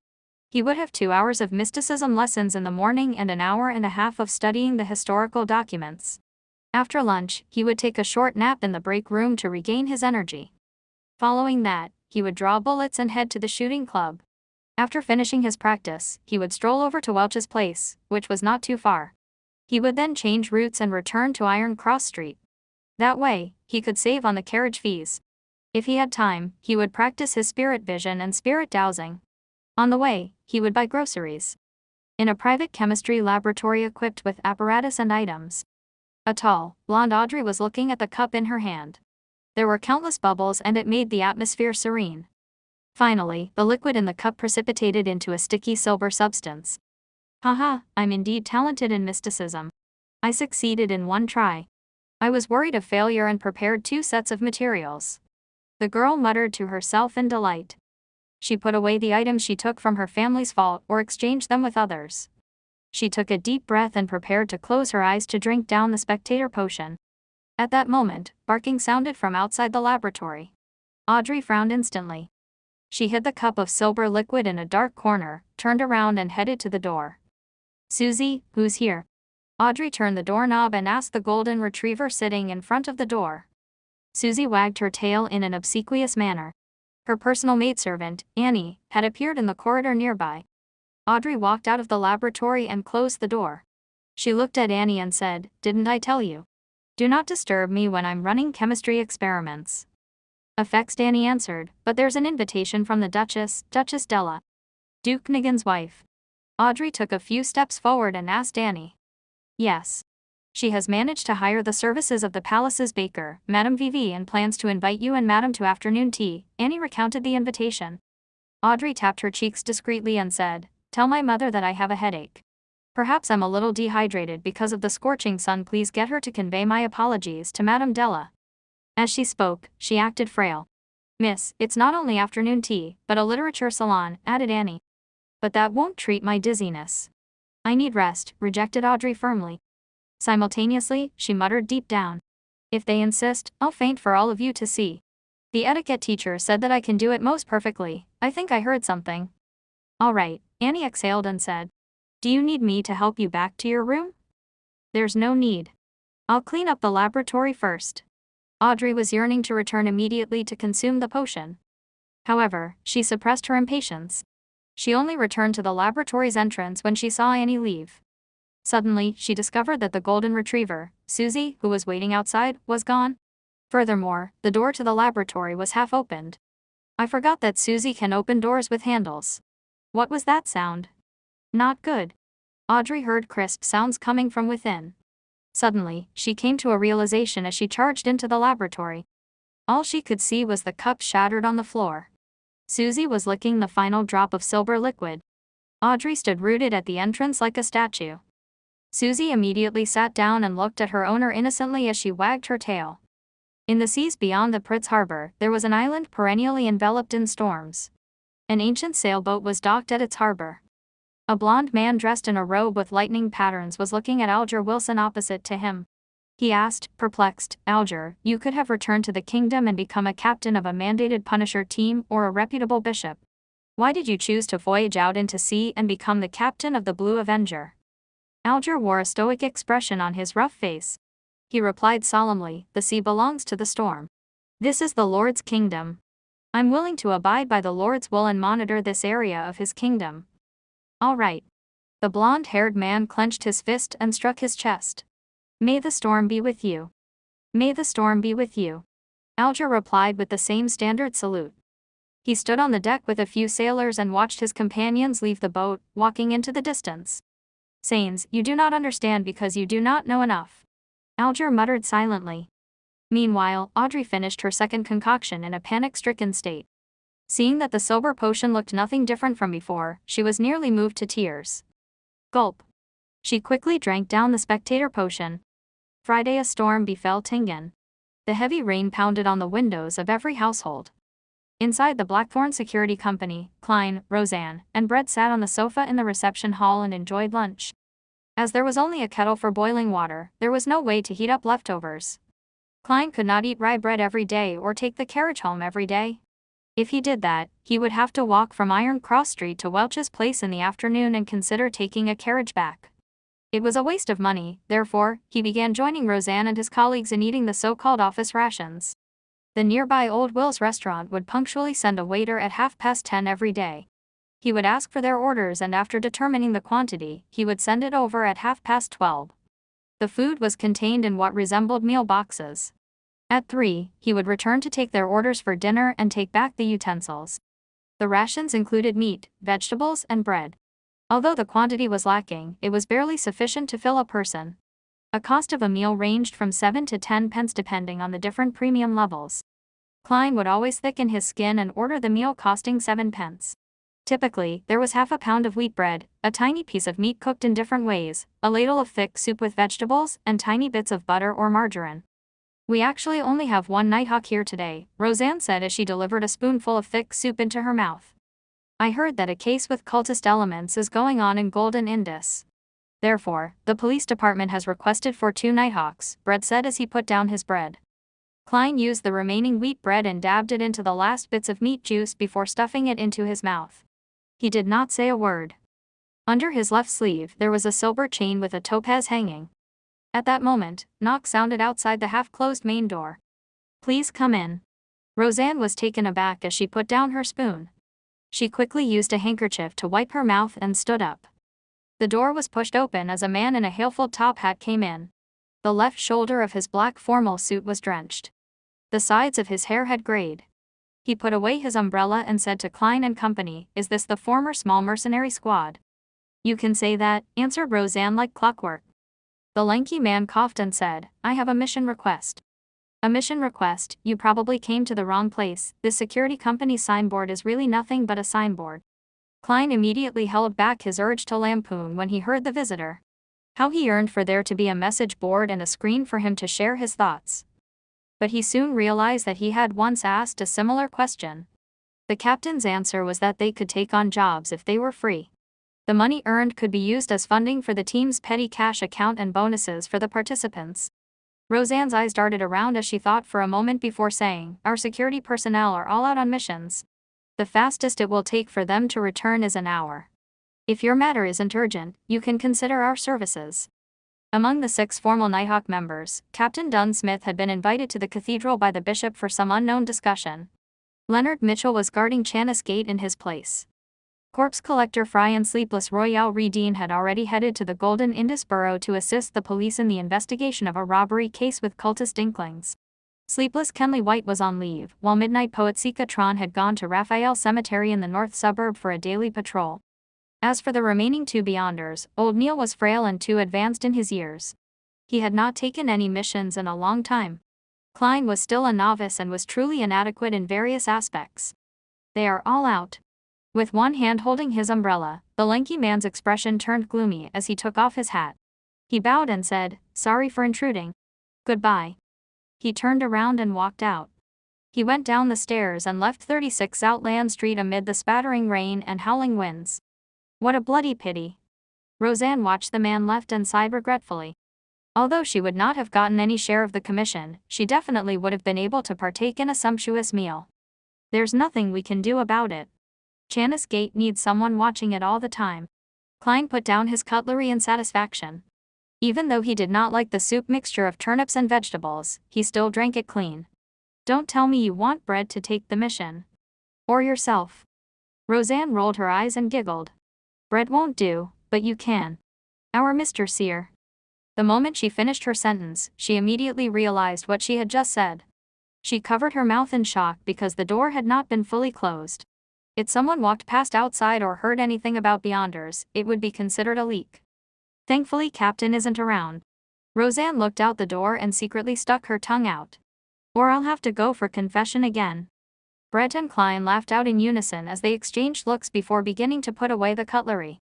He would have 2 hours of mysticism lessons in the morning and an hour and a half of studying the historical documents. After lunch, he would take a short nap in the break room to regain his energy. Following that, he would draw bullets and head to the shooting club. After finishing his practice, he would stroll over to Welch's place, which was not too far. He would then change routes and return to Iron Cross Street. That way, he could save on the carriage fees. If he had time, he would practice his spirit vision and spirit dowsing. On the way, he would buy groceries. In a private chemistry laboratory equipped with apparatus and items. A tall, blonde Audrey was looking at the cup in her hand. There were countless bubbles and it made the atmosphere serene. Finally, the liquid in the cup precipitated into a sticky silver substance. Haha, I'm indeed talented in mysticism. I succeeded in one try. I was worried of failure and prepared 2 sets of materials. The girl muttered to herself in delight. She put away the items she took from her family's vault or exchanged them with others. She took a deep breath and prepared to close her eyes to drink down the spectator potion. At that moment, barking sounded from outside the laboratory. Audrey frowned instantly. She hid the cup of silver liquid in a dark corner, turned around and headed to the door. Susie, who's here? Audrey turned the doorknob and asked the golden retriever sitting in front of the door. Susie wagged her tail in an obsequious manner. Her personal maidservant, Annie, had appeared in the corridor nearby. Audrey walked out of the laboratory and closed the door. She looked at Annie and said, "Didn't I tell you? Do not disturb me when I'm running chemistry experiments." "Affects," Annie answered, "but there's an invitation from the Duchess, Duchess Della. Duke Nigan's wife." Audrey took a few steps forward and asked Annie. "Yes. She has managed to hire the services of the palace's baker, Madame Vivi, and plans to invite you and Madame to afternoon tea." Annie recounted the invitation. Audrey tapped her cheeks discreetly and said, "Tell my mother that I have a headache. Perhaps I'm a little dehydrated because of the scorching sun. Please get her to convey my apologies to Madame Della." As she spoke, she acted frail. "Miss, it's not only afternoon tea, but a literature salon," added Annie. "But that won't treat my dizziness. I need rest," rejected Audrey firmly. Simultaneously, she muttered deep down. "If they insist, I'll faint for all of you to see. The etiquette teacher said that I can do it most perfectly. I think I heard something." "All right," Annie exhaled and said. "Do you need me to help you back to your room?" "There's no need. I'll clean up the laboratory first." Audrey was yearning to return immediately to consume the potion. However, she suppressed her impatience. She only returned to the laboratory's entrance when she saw Annie leave. Suddenly, she discovered that the golden retriever, Susie, who was waiting outside, was gone. Furthermore, the door to the laboratory was half opened. "I forgot that Susie can open doors with handles. What was that sound? Not good." Audrey heard crisp sounds coming from within. Suddenly, she came to a realization as she charged into the laboratory. All she could see was the cup shattered on the floor. Susie was licking the final drop of silver liquid. Audrey stood rooted at the entrance like a statue. Susie immediately sat down and looked at her owner innocently as she wagged her tail. In the seas beyond the Pritz harbor, there was an island perennially enveloped in storms. An ancient sailboat was docked at its harbor. A blond man dressed in a robe with lightning patterns was looking at Alger Wilson opposite to him. He asked, perplexed, "Alger, you could have returned to the kingdom and become a captain of a mandated Punisher team or a reputable bishop. Why did you choose to voyage out into sea and become the captain of the Blue Avenger?" Alger wore a stoic expression on his rough face. He replied solemnly, "The sea belongs to the storm. This is the Lord's kingdom. I'm willing to abide by the Lord's will and monitor this area of his kingdom." "All right." The blonde-haired man clenched his fist and struck his chest. "May the storm be with you." "May the storm be with you." Alger replied with the same standard salute. He stood on the deck with a few sailors and watched his companions leave the boat, walking into the distance. "Sains, you do not understand because you do not know enough," Alger muttered silently. Meanwhile, Audrey finished her second concoction in a panic-stricken state. Seeing that the silver potion looked nothing different from before, she was nearly moved to tears. Gulp. She quickly drank down the spectator potion. Friday a storm befell Tingen. The heavy rain pounded on the windows of every household. Inside the Blackthorn Security Company, Klein, Roseanne, and Brett sat on the sofa in the reception hall and enjoyed lunch. As there was only a kettle for boiling water, there was no way to heat up leftovers. Klein could not eat rye bread every day or take the carriage home every day. If he did that, he would have to walk from Iron Cross Street to Welch's place in the afternoon and consider taking a carriage back. It was a waste of money, therefore, he began joining Roseanne and his colleagues in eating the so-called office rations. The nearby Old Will's restaurant would punctually send a waiter at 10:30 every day. He would ask for their orders, and after determining the quantity, he would send it over at 12:30. The food was contained in what resembled meal boxes. At 3, he would return to take their orders for dinner and take back the utensils. The rations included meat, vegetables, and bread. Although the quantity was lacking, it was barely sufficient to fill a person. A cost of a meal ranged from 7 to 10 pence depending on the different premium levels. Klein would always thicken his skin and order the meal costing 7 pence. Typically, there was half a pound of wheat bread, a tiny piece of meat cooked in different ways, a ladle of thick soup with vegetables, and tiny bits of butter or margarine. "We actually only have one Nighthawk here today," Roseanne said as she delivered a spoonful of thick soup into her mouth. "I heard that a case with cultist elements is going on in Golden Indus. Therefore, the police department has requested for 2 Nighthawks," Brett said as he put down his bread. Klein used the remaining wheat bread and dabbed it into the last bits of meat juice before stuffing it into his mouth. He did not say a word. Under his left sleeve there was a silver chain with a topaz hanging. At that moment, knock sounded outside the half-closed main door. "Please come in." Roseanne was taken aback as she put down her spoon. She quickly used a handkerchief to wipe her mouth and stood up. The door was pushed open as a man in a Haleford top hat came in. The left shoulder of his black formal suit was drenched. The sides of his hair had grayed. He put away his umbrella and said to Klein and Company, "Is this the former small mercenary squad?" "You can say that," answered Roseanne like clockwork. The lanky man coughed and said, "I have a mission request." "A mission request? You probably came to the wrong place. This security company's signboard is really nothing but a signboard." Klein immediately held back his urge to lampoon when he heard the visitor. How he yearned for there to be a message board and a screen for him to share his thoughts. But he soon realized that he had once asked a similar question. The captain's answer was that they could take on jobs if they were free. The money earned could be used as funding for the team's petty cash account and bonuses for the participants. Roseanne's eyes darted around as she thought for a moment before saying, "Our security personnel are all out on missions. The fastest it will take for them to return is an hour. If your matter isn't urgent, you can consider our services." Among the 6 formal Nighthawk members, Captain Dunn Smith had been invited to the cathedral by the bishop for some unknown discussion. Leonard Mitchell was guarding Chanis Gate in his place. Corpse collector Fry and Sleepless Royale Redeen had already headed to the Golden Indus Borough to assist the police in the investigation of a robbery case with cultist inklings. Sleepless Kenley White was on leave, while Midnight Poet Sika Tron had gone to Raphael Cemetery in the north suburb for a daily patrol. As for the remaining 2 Beyonders, Old Neil was frail and too advanced in his years. He had not taken any missions in a long time. Klein was still a novice and was truly inadequate in various aspects. "They are all out." With one hand holding his umbrella, the lanky man's expression turned gloomy as he took off his hat. He bowed and said, "Sorry for intruding. Goodbye." He turned around and walked out. He went down the stairs and left 36 Outland Street amid the spattering rain and howling winds. What a bloody pity. Roseanne watched the man left and sighed regretfully. Although she would not have gotten any share of the commission, she definitely would have been able to partake in a sumptuous meal. "There's nothing we can do about it. Chanis Gate needs someone watching it all the time." Klein put down his cutlery in satisfaction. Even though he did not like the soup mixture of turnips and vegetables, he still drank it clean. "Don't tell me you want Bread to take the mission. Or yourself." Roseanne rolled her eyes and giggled. "Bread won't do, but you can. Our Mr. Sear." The moment she finished her sentence, she immediately realized what she had just said. She covered her mouth in shock because the door had not been fully closed. If someone walked past outside or heard anything about Beyonders, it would be considered a leak. Thankfully Captain isn't around. Roseanne looked out the door and secretly stuck her tongue out. "Or I'll have to go for confession again." Brett and Klein laughed out in unison as they exchanged looks before beginning to put away the cutlery.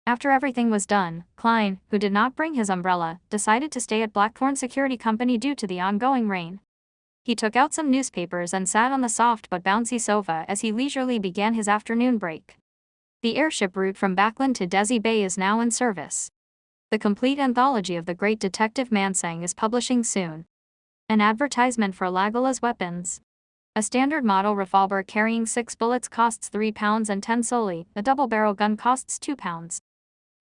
After everything was done, Klein, who did not bring his umbrella, decided to stay at Blackthorn Security Company due to the ongoing rain. He took out some newspapers and sat on the soft but bouncy sofa as he leisurely began his afternoon break. The airship route from Backlund to Desi Bay is now in service. The complete anthology of the great detective Mansang is publishing soon. An advertisement for Lagola's weapons. A standard model revolver carrying 6 bullets costs £3 and 10 solely, a double-barrel gun costs £2.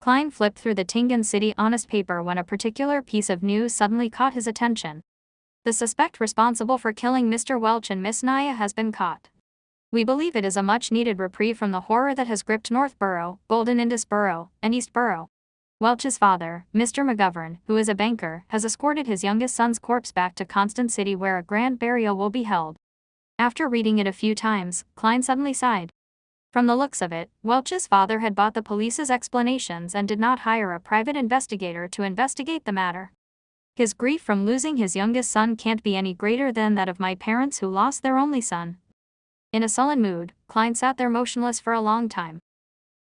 Klein flipped through the Tingan City Honest paper when a particular piece of news suddenly caught his attention. The suspect responsible for killing Mr. Welch and Miss Naya has been caught. We believe it is a much-needed reprieve from the horror that has gripped Northborough, Golden Indus Borough, and Eastborough. Welch's father, Mr. McGovern, who is a banker, has escorted his youngest son's corpse back to Constant City where a grand burial will be held. After reading it a few times, Klein suddenly sighed. From the looks of it, Welch's father had bought the police's explanations and did not hire a private investigator to investigate the matter. His grief from losing his youngest son can't be any greater than that of my parents who lost their only son. In a sullen mood, Klein sat there motionless for a long time.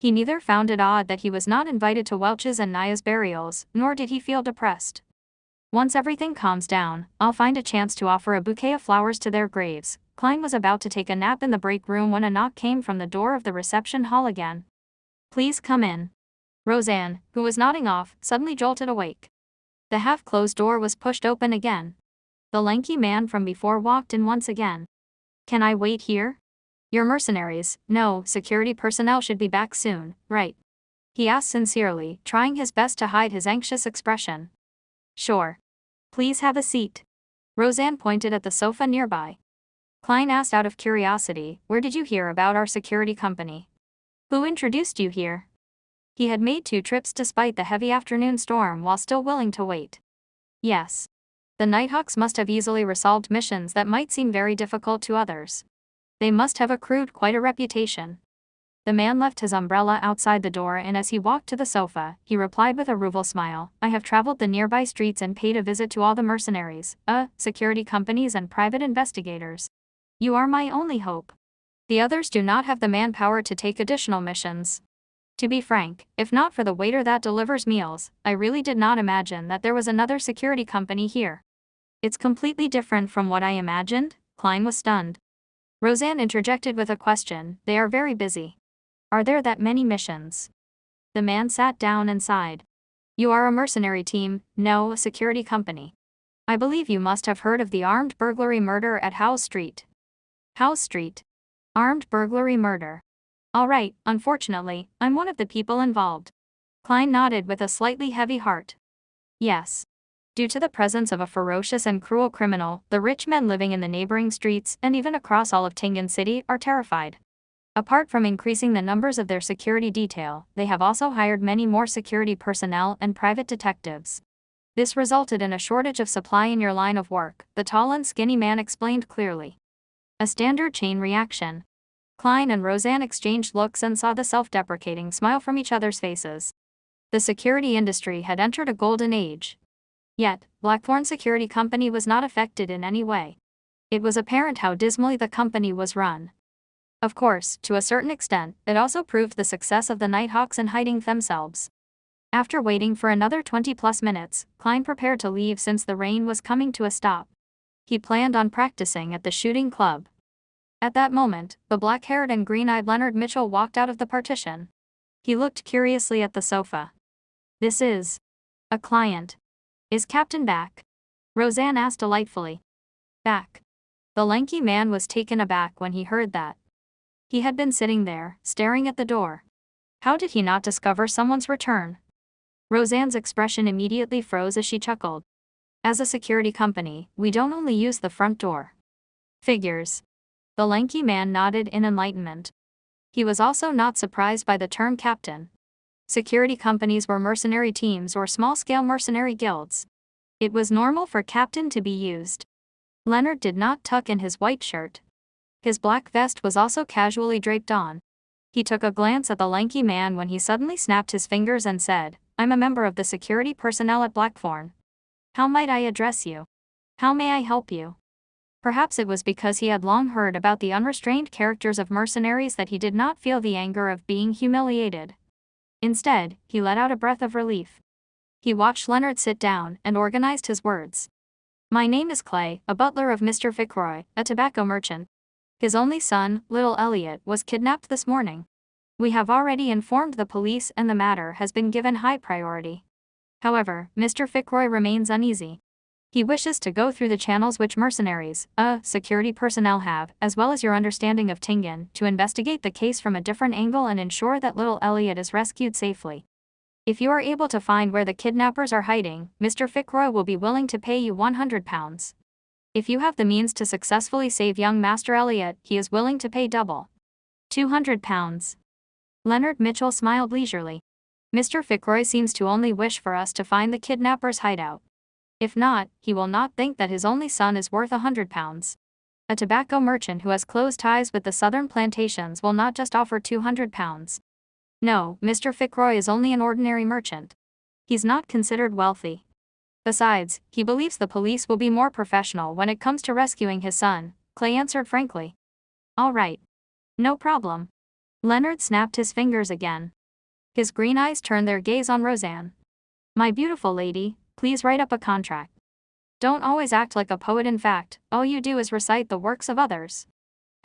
He neither found it odd that he was not invited to Welch's and Naya's burials, nor did he feel depressed. Once everything calms down, I'll find a chance to offer a bouquet of flowers to their graves. Klein was about to take a nap in the break room when a knock came from the door of the reception hall again. Please come in. Roseanne, who was nodding off, suddenly jolted awake. The half-closed door was pushed open again. The lanky man from before walked in once again. Can I wait here? Your mercenaries, no, security personnel should be back soon, right? He asked sincerely, trying his best to hide his anxious expression. Sure. Please have a seat. Roseanne pointed at the sofa nearby. Klein asked out of curiosity, where did you hear about our security company? Who introduced you here? He had made 2 trips despite the heavy afternoon storm while still willing to wait. Yes. The Nighthawks must have easily resolved missions that might seem very difficult to others. They must have accrued quite a reputation. The man left his umbrella outside the door and as he walked to the sofa, he replied with a rueful smile, I have traveled the nearby streets and paid a visit to all the mercenaries, security companies and private investigators. You are my only hope. The others do not have the manpower to take additional missions. To be frank, if not for the waiter that delivers meals, I really did not imagine that there was another security company here. It's completely different from what I imagined. Klein was stunned. Roseanne interjected with a question, they are very busy. Are there that many missions? The man sat down and sighed. You are a mercenary team, no, a security company. I believe you must have heard of the armed burglary murder at Howe Street. Howe Street. Armed burglary murder. All right, unfortunately, I'm one of the people involved. Klein nodded with a slightly heavy heart. Yes. Due to the presence of a ferocious and cruel criminal, the rich men living in the neighboring streets and even across all of Tingan City are terrified. Apart from increasing the numbers of their security detail, they have also hired many more security personnel and private detectives. This resulted in a shortage of supply in your line of work, the tall and skinny man explained clearly. A standard chain reaction. Klein and Roseanne exchanged looks and saw the self-deprecating smile from each other's faces. The security industry had entered a golden age. Yet, Blackthorn Security Company was not affected in any way. It was apparent how dismally the company was run. Of course, to a certain extent, it also proved the success of the Nighthawks in hiding themselves. After waiting for another 20+ minutes, Klein prepared to leave since the rain was coming to a stop. He planned on practicing at the shooting club. At that moment, the black-haired and green-eyed Leonard Mitchell walked out of the partition. He looked curiously at the sofa. This is a client. Is Captain back? Roseanne asked delightfully. Back. The lanky man was taken aback when he heard that. He had been sitting there, staring at the door. How did he not discover someone's return? Roseanne's expression immediately froze as she chuckled. As a security company, we don't only use the front door. Figures. The lanky man nodded in enlightenment. He was also not surprised by the term captain. Security companies were mercenary teams or small-scale mercenary guilds. It was normal for captain to be used. Leonard did not tuck in his white shirt. His black vest was also casually draped on. He took a glance at the lanky man when he suddenly snapped his fingers and said, I'm a member of the security personnel at Blackthorn. How might I address you? How may I help you? Perhaps it was because he had long heard about the unrestrained characters of mercenaries that he did not feel the anger of being humiliated. Instead, he let out a breath of relief. He watched Leonard sit down and organized his words. My name is Clay, a butler of Mr. Fitzroy, a tobacco merchant. His only son, little Elliot, was kidnapped this morning. We have already informed the police and the matter has been given high priority. However, Mr. Fitzroy remains uneasy. He wishes to go through the channels which mercenaries, security personnel have, as well as your understanding of Tingan, to investigate the case from a different angle and ensure that little Elliot is rescued safely. If you are able to find where the kidnappers are hiding, Mr. Fitzroy will be willing to pay you £100. If you have the means to successfully save young Master Elliot, he is willing to pay double. £200. Leonard Mitchell smiled leisurely. Mr. Fitzroy seems to only wish for us to find the kidnapper's hideout. If not, he will not think that his only son is worth £100. A tobacco merchant who has close ties with the southern plantations will not just offer £200. No, Mr. Fitzroy is only an ordinary merchant. He's not considered wealthy. Besides, he believes the police will be more professional when it comes to rescuing his son, Clay answered frankly. All right. No problem. Leonard snapped his fingers again. His green eyes turned their gaze on Roseanne. My beautiful lady, please write up a contract. Don't always act like a poet. In fact, all you do is recite the works of others.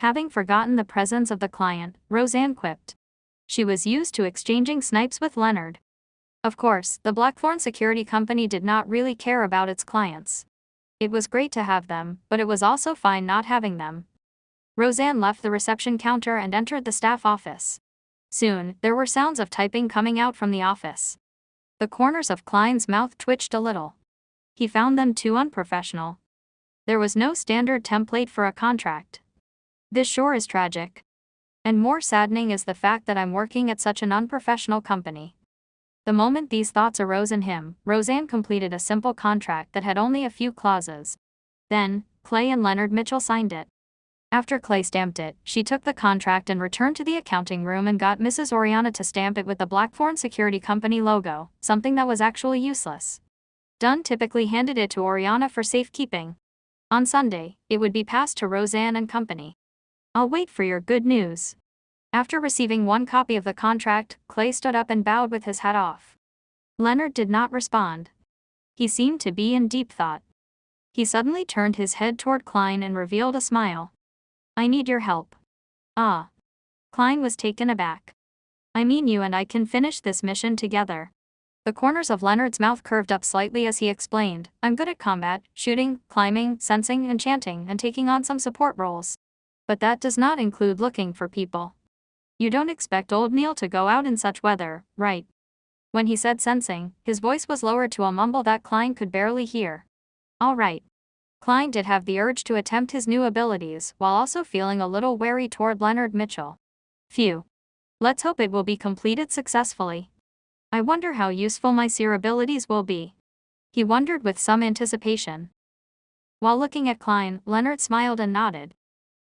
Having forgotten the presence of the client, Roseanne quipped. She was used to exchanging snipes with Leonard. Of course, the Blackthorn Security Company did not really care about its clients. It was great to have them, but it was also fine not having them. Roseanne left the reception counter and entered the staff office. Soon, there were sounds of typing coming out from the office. The corners of Klein's mouth twitched a little. He found them too unprofessional. There was no standard template for a contract. This sure is tragic. And more saddening is the fact that I'm working at such an unprofessional company. The moment these thoughts arose in him, Roseanne completed a simple contract that had only a few clauses. Then, Clay and Leonard Mitchell signed it. After Clay stamped it, she took the contract and returned to the accounting room and got Mrs. Oriana to stamp it with the Blackthorn Security Company logo, something that was actually useless. Dunn typically handed it to Oriana for safekeeping. On Sunday, it would be passed to Roseanne and company. I'll wait for your good news. After receiving one copy of the contract, Clay stood up and bowed with his hat off. Leonard did not respond. He seemed to be in deep thought. He suddenly turned his head toward Klein and revealed a smile. I need your help. Ah. Klein was taken aback. I mean, you and I can finish this mission together. The corners of Leonard's mouth curved up slightly as he explained, I'm good at combat, shooting, climbing, sensing, enchanting, and taking on some support roles. But that does not include looking for people. You don't expect old Neil to go out in such weather, right? When he said sensing, his voice was lowered to a mumble that Klein could barely hear. All right. Klein did have the urge to attempt his new abilities while also feeling a little wary toward Leonard Mitchell. Phew. Let's hope it will be completed successfully. I wonder how useful my seer abilities will be. He wondered with some anticipation. While looking at Klein, Leonard smiled and nodded.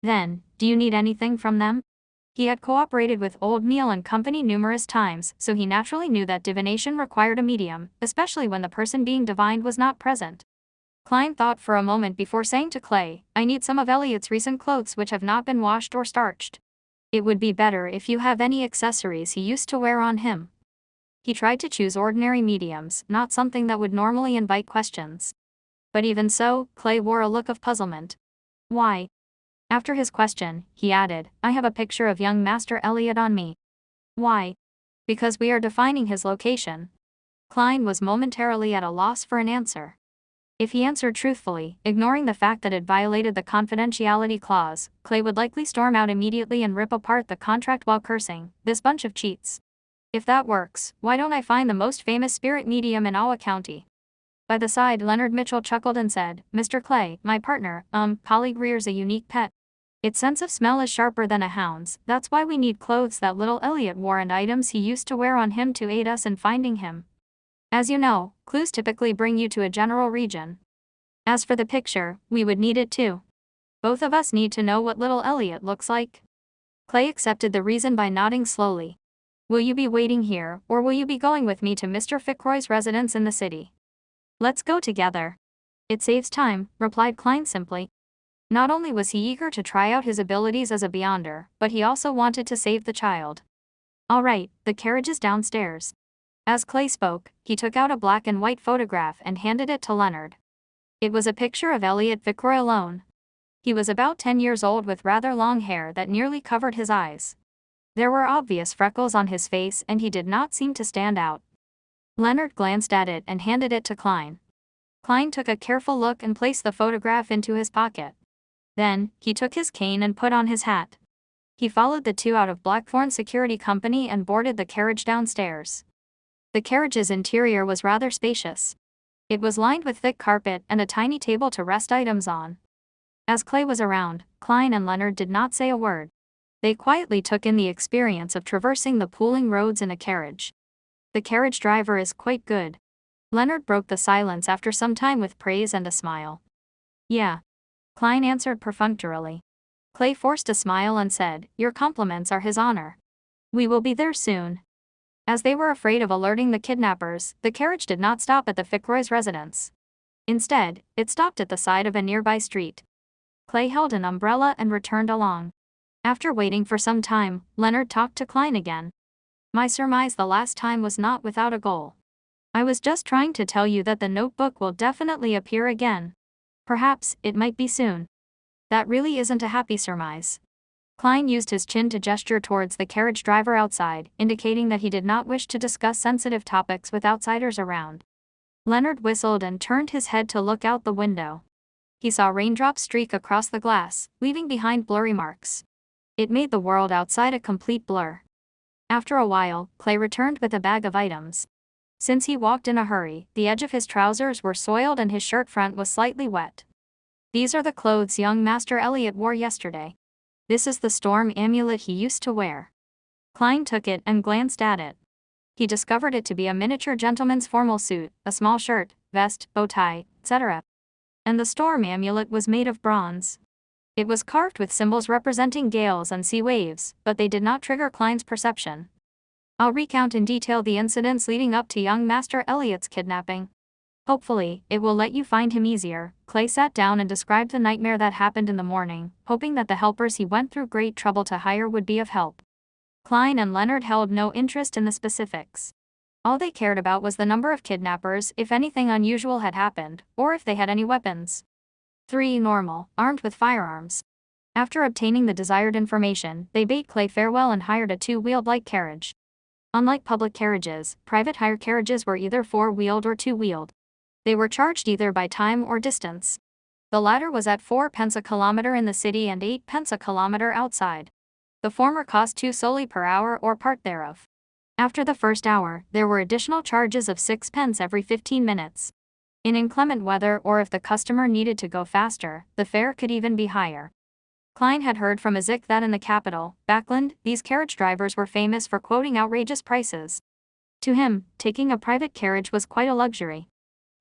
Then, do you need anything from them? He had cooperated with old Neil and company numerous times, so he naturally knew that divination required a medium, especially when the person being divined was not present. Klein thought for a moment before saying to Clay, I need some of Elliot's recent clothes which have not been washed or starched. It would be better if you have any accessories he used to wear on him. He tried to choose ordinary mediums, not something that would normally invite questions. But even so, Clay wore a look of puzzlement. Why? After his question, he added, I have a picture of young Master Elliot on me. Why? Because we are defining his location. Klein was momentarily at a loss for an answer. If he answered truthfully, ignoring the fact that it violated the confidentiality clause, Clay would likely storm out immediately and rip apart the contract while cursing, this bunch of cheats. If that works, why don't I find the most famous spirit medium in Awa County? By the side, Leonard Mitchell chuckled and said, Mr. Clay, my partner, Polly rears a unique pet. Its sense of smell is sharper than a hound's, that's why we need clothes that little Elliot wore and items he used to wear on him to aid us in finding him. As you know, clues typically bring you to a general region. As for the picture, we would need it too. Both of us need to know what little Elliot looks like. Clay accepted the reason by nodding slowly. Will you be waiting here, or will you be going with me to Mr. Fitzroy's residence in the city? Let's go together. It saves time, replied Klein simply. Not only was he eager to try out his abilities as a beyonder, but he also wanted to save the child. All right, the carriage is downstairs. As Clay spoke, he took out a black and white photograph and handed it to Leonard. It was a picture of Elliot Fitzroy alone. He was about 10 years old with rather long hair that nearly covered his eyes. There were obvious freckles on his face and he did not seem to stand out. Leonard glanced at it and handed it to Klein. Klein took a careful look and placed the photograph into his pocket. Then, he took his cane and put on his hat. He followed the two out of Blackthorn Security Company and boarded the carriage downstairs. The carriage's interior was rather spacious. It was lined with thick carpet and a tiny table to rest items on, As Clay was around, Klein and Leonard did not say a word. They quietly took in the experience of traversing the pooling roads in a carriage. The carriage driver is quite good. Leonard broke the silence after some time with praise and a smile. Yeah. Klein answered perfunctorily. Clay forced a smile and said, "Your compliments are his honor. We will be there soon." As they were afraid of alerting the kidnappers, the carriage did not stop at the Fitzroy's residence. Instead, it stopped at the side of a nearby street. Clay held an umbrella and returned along. After waiting for some time, Leonard talked to Klein again. "My surmise the last time was not without a goal. I was just trying to tell you that the notebook will definitely appear again. Perhaps it might be soon." "That really isn't a happy surmise." Klein used his chin to gesture towards the carriage driver outside, indicating that he did not wish to discuss sensitive topics with outsiders around. Leonard whistled and turned his head to look out the window. He saw raindrops streak across the glass, leaving behind blurry marks. It made the world outside a complete blur. After a while, Clay returned with a bag of items. Since he walked in a hurry, the edge of his trousers were soiled and his shirt front was slightly wet. "These are the clothes young Master Elliot wore yesterday. This is the storm amulet he used to wear." Klein took it and glanced at it. He discovered it to be a miniature gentleman's formal suit, a small shirt, vest, bow tie, etc. And the storm amulet was made of bronze. It was carved with symbols representing gales and sea waves, but they did not trigger Klein's perception. "I'll recount in detail the incidents leading up to young Master Elliot's kidnapping. Hopefully, it will let you find him easier." Clay sat down and described the nightmare that happened in the morning, hoping that the helpers he went through great trouble to hire would be of help. Klein and Leonard held no interest in the specifics. All they cared about was the number of kidnappers, if anything unusual had happened, or if they had any weapons. 3 Normal, armed with firearms. After obtaining the desired information, they bade Clay farewell and hired a 2-wheeled light carriage. Unlike public carriages, private hire carriages were either 4-wheeled or 2-wheeled. They were charged either by time or distance. The latter was at 4 pence a kilometer in the city and 8 pence a kilometer outside. The former cost 2 solely per hour or part thereof. After the first hour, there were additional charges of 6 pence every 15 minutes. In inclement weather or if the customer needed to go faster, the fare could even be higher. Klein had heard from a Zik that in the capital, Backland, these carriage drivers were famous for quoting outrageous prices. To him, taking a private carriage was quite a luxury.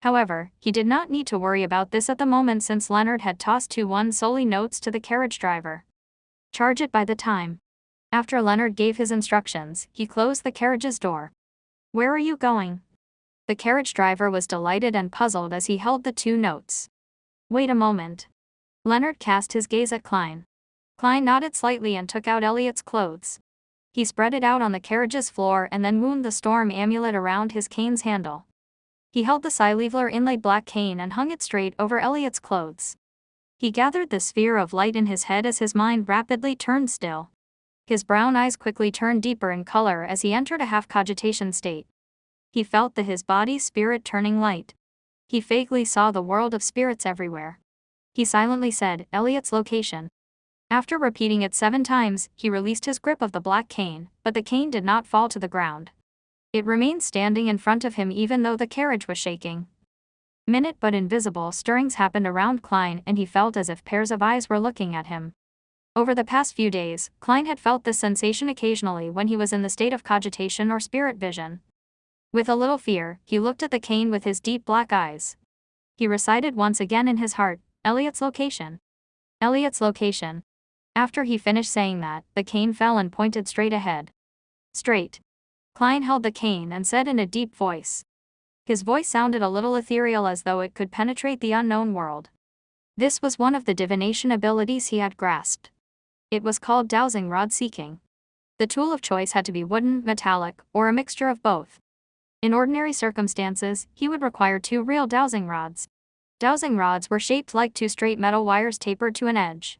However, he did not need to worry about this at the moment since Leonard had tossed 2 1-solely notes to the carriage driver. "Charge it by the time." After Leonard gave his instructions, he closed the carriage's door. "Where are you going?" The carriage driver was delighted and puzzled as he held the 2 notes. "Wait a moment." Leonard cast his gaze at Klein. Klein nodded slightly and took out Elliot's clothes. He spread it out on the carriage's floor and then wound the storm amulet around his cane's handle. He held the Silevler inlaid black cane and hung it straight over Elliot's clothes. He gathered the sphere of light in his head as his mind rapidly turned still. His brown eyes quickly turned deeper in color as he entered a half-cogitation state. He felt his body's spirit turning light. He vaguely saw the world of spirits everywhere. He silently said, "Elliot's location." After repeating it 7 times, he released his grip of the black cane, but the cane did not fall to the ground. It remained standing in front of him even though the carriage was shaking. Minute but invisible stirrings happened around Klein and he felt as if pairs of eyes were looking at him. Over the past few days, Klein had felt this sensation occasionally when he was in the state of cogitation or spirit vision. With a little fear, he looked at the cane with his deep black eyes. He recited once again in his heart, "Elliot's location. Elliot's location." After he finished saying that, the cane fell and pointed straight ahead. Straight. Klein held the cane and said in a deep voice. His voice sounded a little ethereal as though it could penetrate the unknown world. This was one of the divination abilities he had grasped. It was called dowsing rod seeking. The tool of choice had to be wooden, metallic, or a mixture of both. In ordinary circumstances, he would require 2 real dowsing rods. Dowsing rods were shaped like 2 straight metal wires tapered to an edge.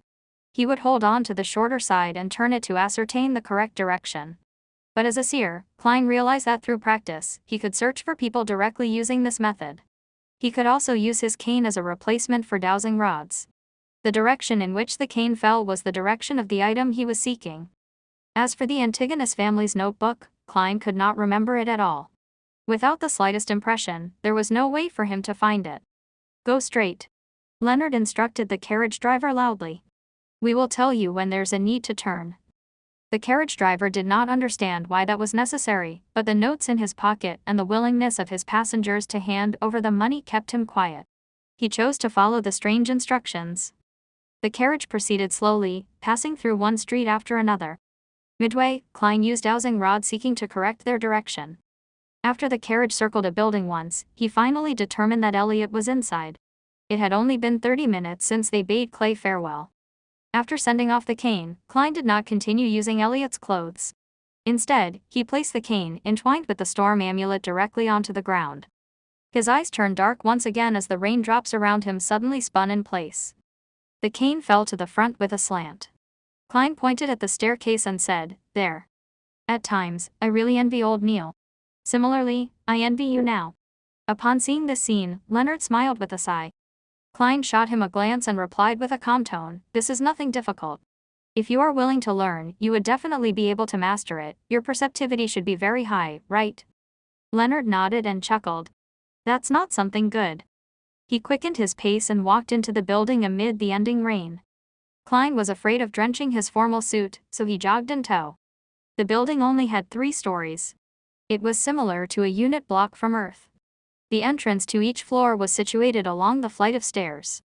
He would hold on to the shorter side and turn it to ascertain the correct direction. But as a seer, Klein realized that through practice, he could search for people directly using this method. He could also use his cane as a replacement for dowsing rods. The direction in which the cane fell was the direction of the item he was seeking. As for the Antigonus family's notebook, Klein could not remember it at all. Without the slightest impression, there was no way for him to find it. "Go straight." Leonard instructed the carriage driver loudly. "We will tell you when there's a need to turn." The carriage driver did not understand why that was necessary, but the notes in his pocket and the willingness of his passengers to hand over the money kept him quiet. He chose to follow the strange instructions. The carriage proceeded slowly, passing through one street after another. Midway, Klein used dowsing rod seeking to correct their direction. After the carriage circled a building once, he finally determined that Elliot was inside. It had only been 30 minutes since they bade Clay farewell. After sending off the cane, Klein did not continue using Elliot's clothes. Instead, he placed the cane, entwined with the storm amulet, directly onto the ground. His eyes turned dark once again as the raindrops around him suddenly spun in place. The cane fell to the front with a slant. Klein pointed at the staircase and said, "There. At times, I really envy old Neil. Similarly, I envy you now." Upon seeing this scene, Leonard smiled with a sigh. Klein shot him a glance and replied with a calm tone, "This is nothing difficult. If you are willing to learn, you would definitely be able to master it. Your perceptivity should be very high, right?" Leonard nodded and chuckled. "That's not something good." He quickened his pace and walked into the building amid the ending rain. Klein was afraid of drenching his formal suit, so he jogged in tow. The building only had 3 stories. It was similar to a unit block from Earth. The entrance to each floor was situated along the flight of stairs.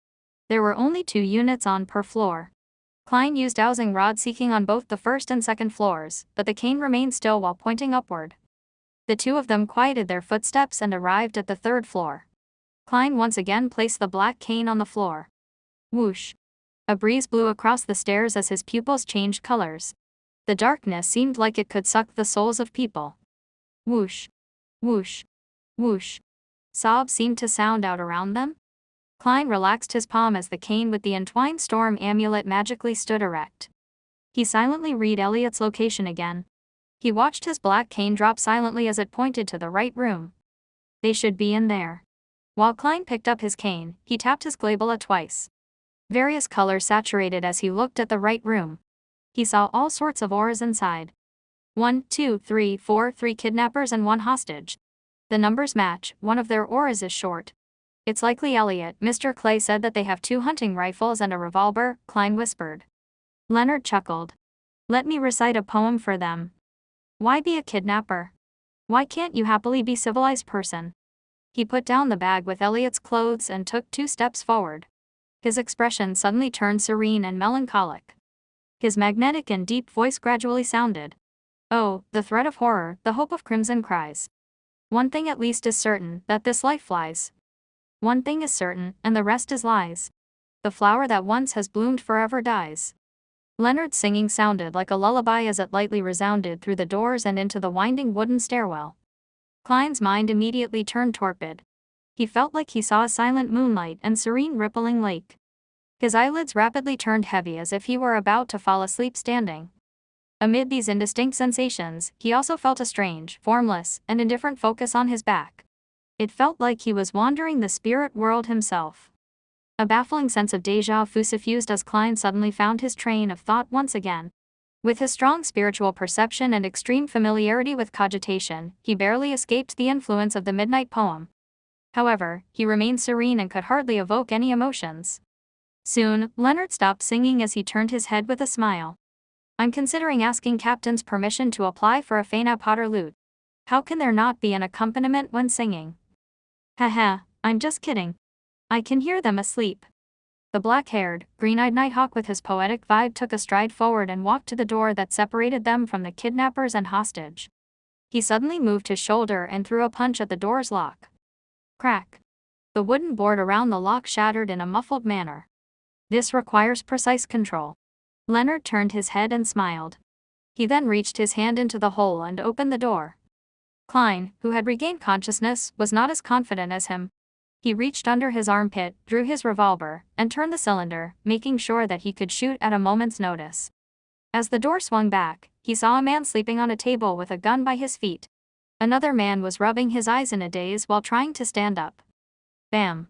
There were only 2 units on per floor. Klein used dowsing rod seeking on both the first and second floors, but the cane remained still while pointing upward. The 2 of them quieted their footsteps and arrived at the 3rd floor. Klein once again placed the black cane on the floor. Whoosh! A breeze blew across the stairs as his pupils changed colors. The darkness seemed like it could suck the souls of people. Whoosh! Whoosh! Whoosh! Sobs seemed to sound out around them. Klein relaxed his palm as the cane with the entwined storm amulet magically stood erect. He silently read Elliot's location again. He watched his black cane drop silently as it pointed to the right room. They should be in there. While Klein picked up his cane, he tapped his glabella twice. Various colors saturated as he looked at the right room. He saw all sorts of auras inside. 1, 2, 3, 4, 3 kidnappers and 1 hostage. The numbers match. One of their auras is short. "It's likely Elliot." Mr. Clay said that they have 2 hunting rifles and a revolver, Klein whispered. Leonard chuckled. "Let me recite a poem for them." "Why be a kidnapper? Why can't you happily be a civilized person?" He put down the bag with Elliot's clothes and took 2 steps forward. His expression suddenly turned serene and melancholic. His magnetic and deep voice gradually sounded. "Oh, the threat of horror, the hope of crimson cries. One thing at least is certain, that this life flies. One thing is certain, and the rest is lies. The flower that once has bloomed forever dies." Leonard's singing sounded like a lullaby as it lightly resounded through the doors and into the winding wooden stairwell. Klein's mind immediately turned torpid. He felt like he saw a silent moonlight and serene rippling lake. His eyelids rapidly turned heavy as if he were about to fall asleep standing. Amid these indistinct sensations, he also felt a strange, formless, and indifferent focus on his back. It felt like he was wandering the spirit world himself. A baffling sense of déjà vu suffused as Klein suddenly found his train of thought once again. With his strong spiritual perception and extreme familiarity with cogitation, he barely escaped the influence of the midnight poem. However, he remained serene and could hardly evoke any emotions. Soon, Leonard stopped singing as he turned his head with a smile. "I'm considering asking Captain's permission to apply for a Fana Potter lute. How can there not be an accompaniment when singing?" "Haha, I'm just kidding. I can hear them asleep." The black-haired, green-eyed nighthawk with his poetic vibe took a stride forward and walked to the door that separated them from the kidnappers and hostage. He suddenly moved his shoulder and threw a punch at the door's lock. Crack! The wooden board around the lock shattered in a muffled manner. "This requires precise control." Leonard turned his head and smiled. He then reached his hand into the hole and opened the door. Klein, who had regained consciousness, was not as confident as him. He reached under his armpit, drew his revolver, and turned the cylinder, making sure that he could shoot at a moment's notice. As the door swung back, he saw a man sleeping on a table with a gun by his feet. Another man was rubbing his eyes in a daze while trying to stand up. Bam!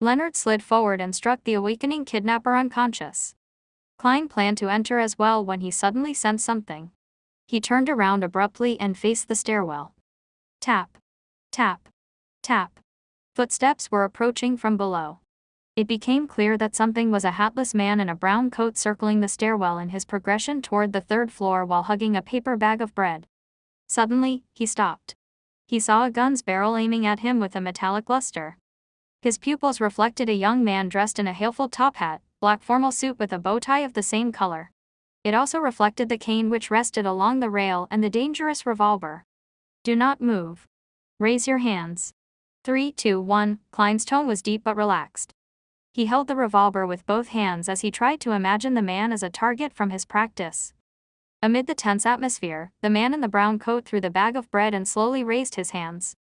Leonard slid forward and struck the awakening kidnapper unconscious. Klein planned to enter as well when he suddenly sensed something. He turned around abruptly and faced the stairwell. Tap! Tap! Tap! Footsteps were approaching from below. It became clear that something was a hatless man in a brown coat circling the stairwell in his progression toward the third floor while hugging a paper bag of bread. Suddenly, he stopped. He saw a gun's barrel aiming at him with a metallic luster. His pupils reflected a young man dressed in a haleful top hat, black formal suit with a bow tie of the same color. It also reflected the cane which rested along the rail and the dangerous revolver. "Do not move. Raise your hands." 3, 2, 1, Klein's tone was deep but relaxed. He held the revolver with both hands as he tried to imagine the man as a target from his practice. Amid the tense atmosphere, the man in the brown coat threw the bag of bread and slowly raised his hands.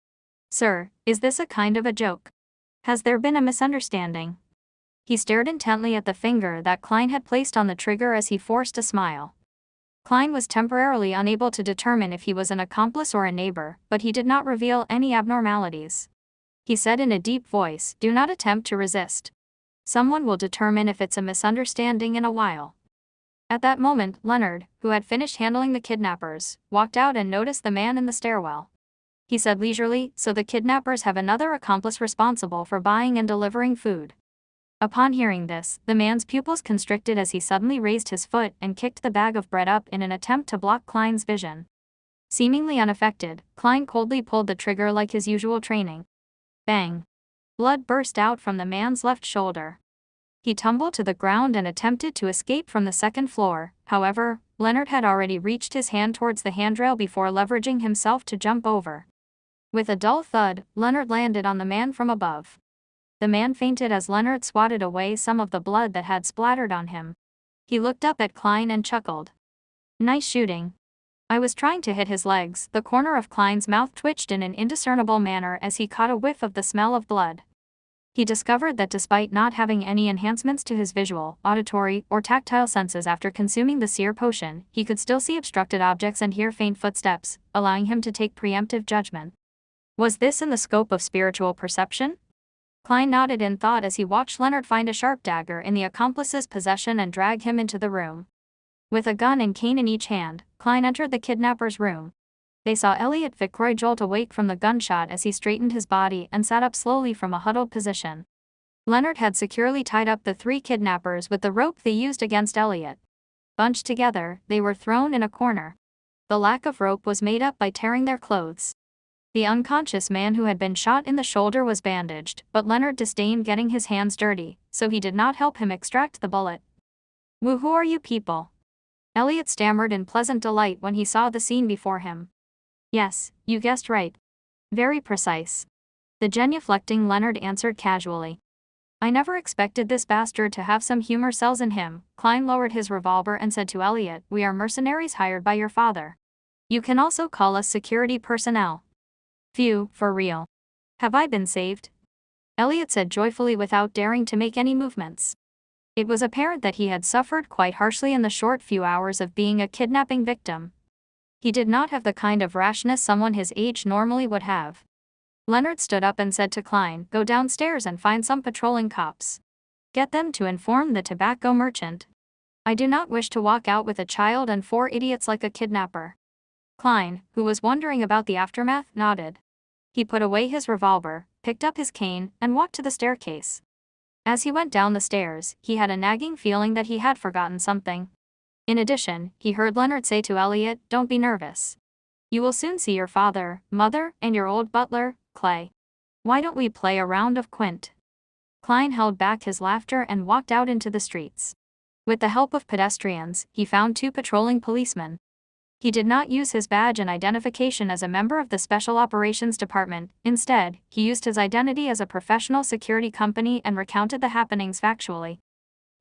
"Sir, is this a kind of a joke? Has there been a misunderstanding?" He stared intently at the finger that Klein had placed on the trigger as he forced a smile. Klein was temporarily unable to determine if he was an accomplice or a neighbor, but he did not reveal any abnormalities. He said in a deep voice, "Do not attempt to resist. Someone will determine if it's a misunderstanding in a while." At that moment, Leonard, who had finished handling the kidnappers, walked out and noticed the man in the stairwell. He said leisurely, "So the kidnappers have another accomplice responsible for buying and delivering food." Upon hearing this, the man's pupils constricted as he suddenly raised his foot and kicked the bag of bread up in an attempt to block Klein's vision. Seemingly unaffected, Klein coldly pulled the trigger like his usual training. Bang! Blood burst out from the man's left shoulder. He tumbled to the ground and attempted to escape from the second floor. However, Leonard had already reached his hand towards the handrail before leveraging himself to jump over. With a dull thud, Leonard landed on the man from above. The man fainted as Leonard swatted away some of the blood that had splattered on him. He looked up at Klein and chuckled. "Nice shooting." "I was trying to hit his legs." The corner of Klein's mouth twitched in an indiscernible manner as he caught a whiff of the smell of blood. He discovered that despite not having any enhancements to his visual, auditory, or tactile senses after consuming the seer potion, he could still see obstructed objects and hear faint footsteps, allowing him to take preemptive judgment. Was this in the scope of spiritual perception? Klein nodded in thought as he watched Leonard find a sharp dagger in the accomplice's possession and drag him into the room. With a gun and cane in each hand, Klein entered the kidnapper's room. They saw Elliot Fitzroy jolt awake from the gunshot as he straightened his body and sat up slowly from a huddled position. Leonard had securely tied up the 3 kidnappers with the rope they used against Elliot. Bunched together, they were thrown in a corner. The lack of rope was made up by tearing their clothes. The unconscious man who had been shot in the shoulder was bandaged, but Leonard disdained getting his hands dirty, so he did not help him extract the bullet. "Who are you people?" Elliot stammered in pleasant delight when he saw the scene before him. "Yes, you guessed right. Very precise." The genuflecting Leonard answered casually. "I never expected this bastard to have some humor cells in him." Klein lowered his revolver and said to Elliot, "We are mercenaries hired by your father. You can also call us security personnel." "Phew, for real. Have I been saved?" Elliot said joyfully without daring to make any movements. It was apparent that he had suffered quite harshly in the short few hours of being a kidnapping victim. He did not have the kind of rashness someone his age normally would have. Leonard stood up and said to Klein, "Go downstairs and find some patrolling cops. Get them to inform the tobacco merchant. I do not wish to walk out with a child and 4 idiots like a kidnapper." Klein, who was wondering about the aftermath, nodded. He put away his revolver, picked up his cane, and walked to the staircase. As he went down the stairs, he had a nagging feeling that he had forgotten something. In addition, he heard Leonard say to Elliot, "Don't be nervous. You will soon see your father, mother, and your old butler, Clay. Why don't we play a round of Quint?" Klein held back his laughter and walked out into the streets. With the help of pedestrians, he found 2 patrolling policemen. He did not use his badge and identification as a member of the Special Operations Department. Instead, he used his identity as a professional security company and recounted the happenings factually.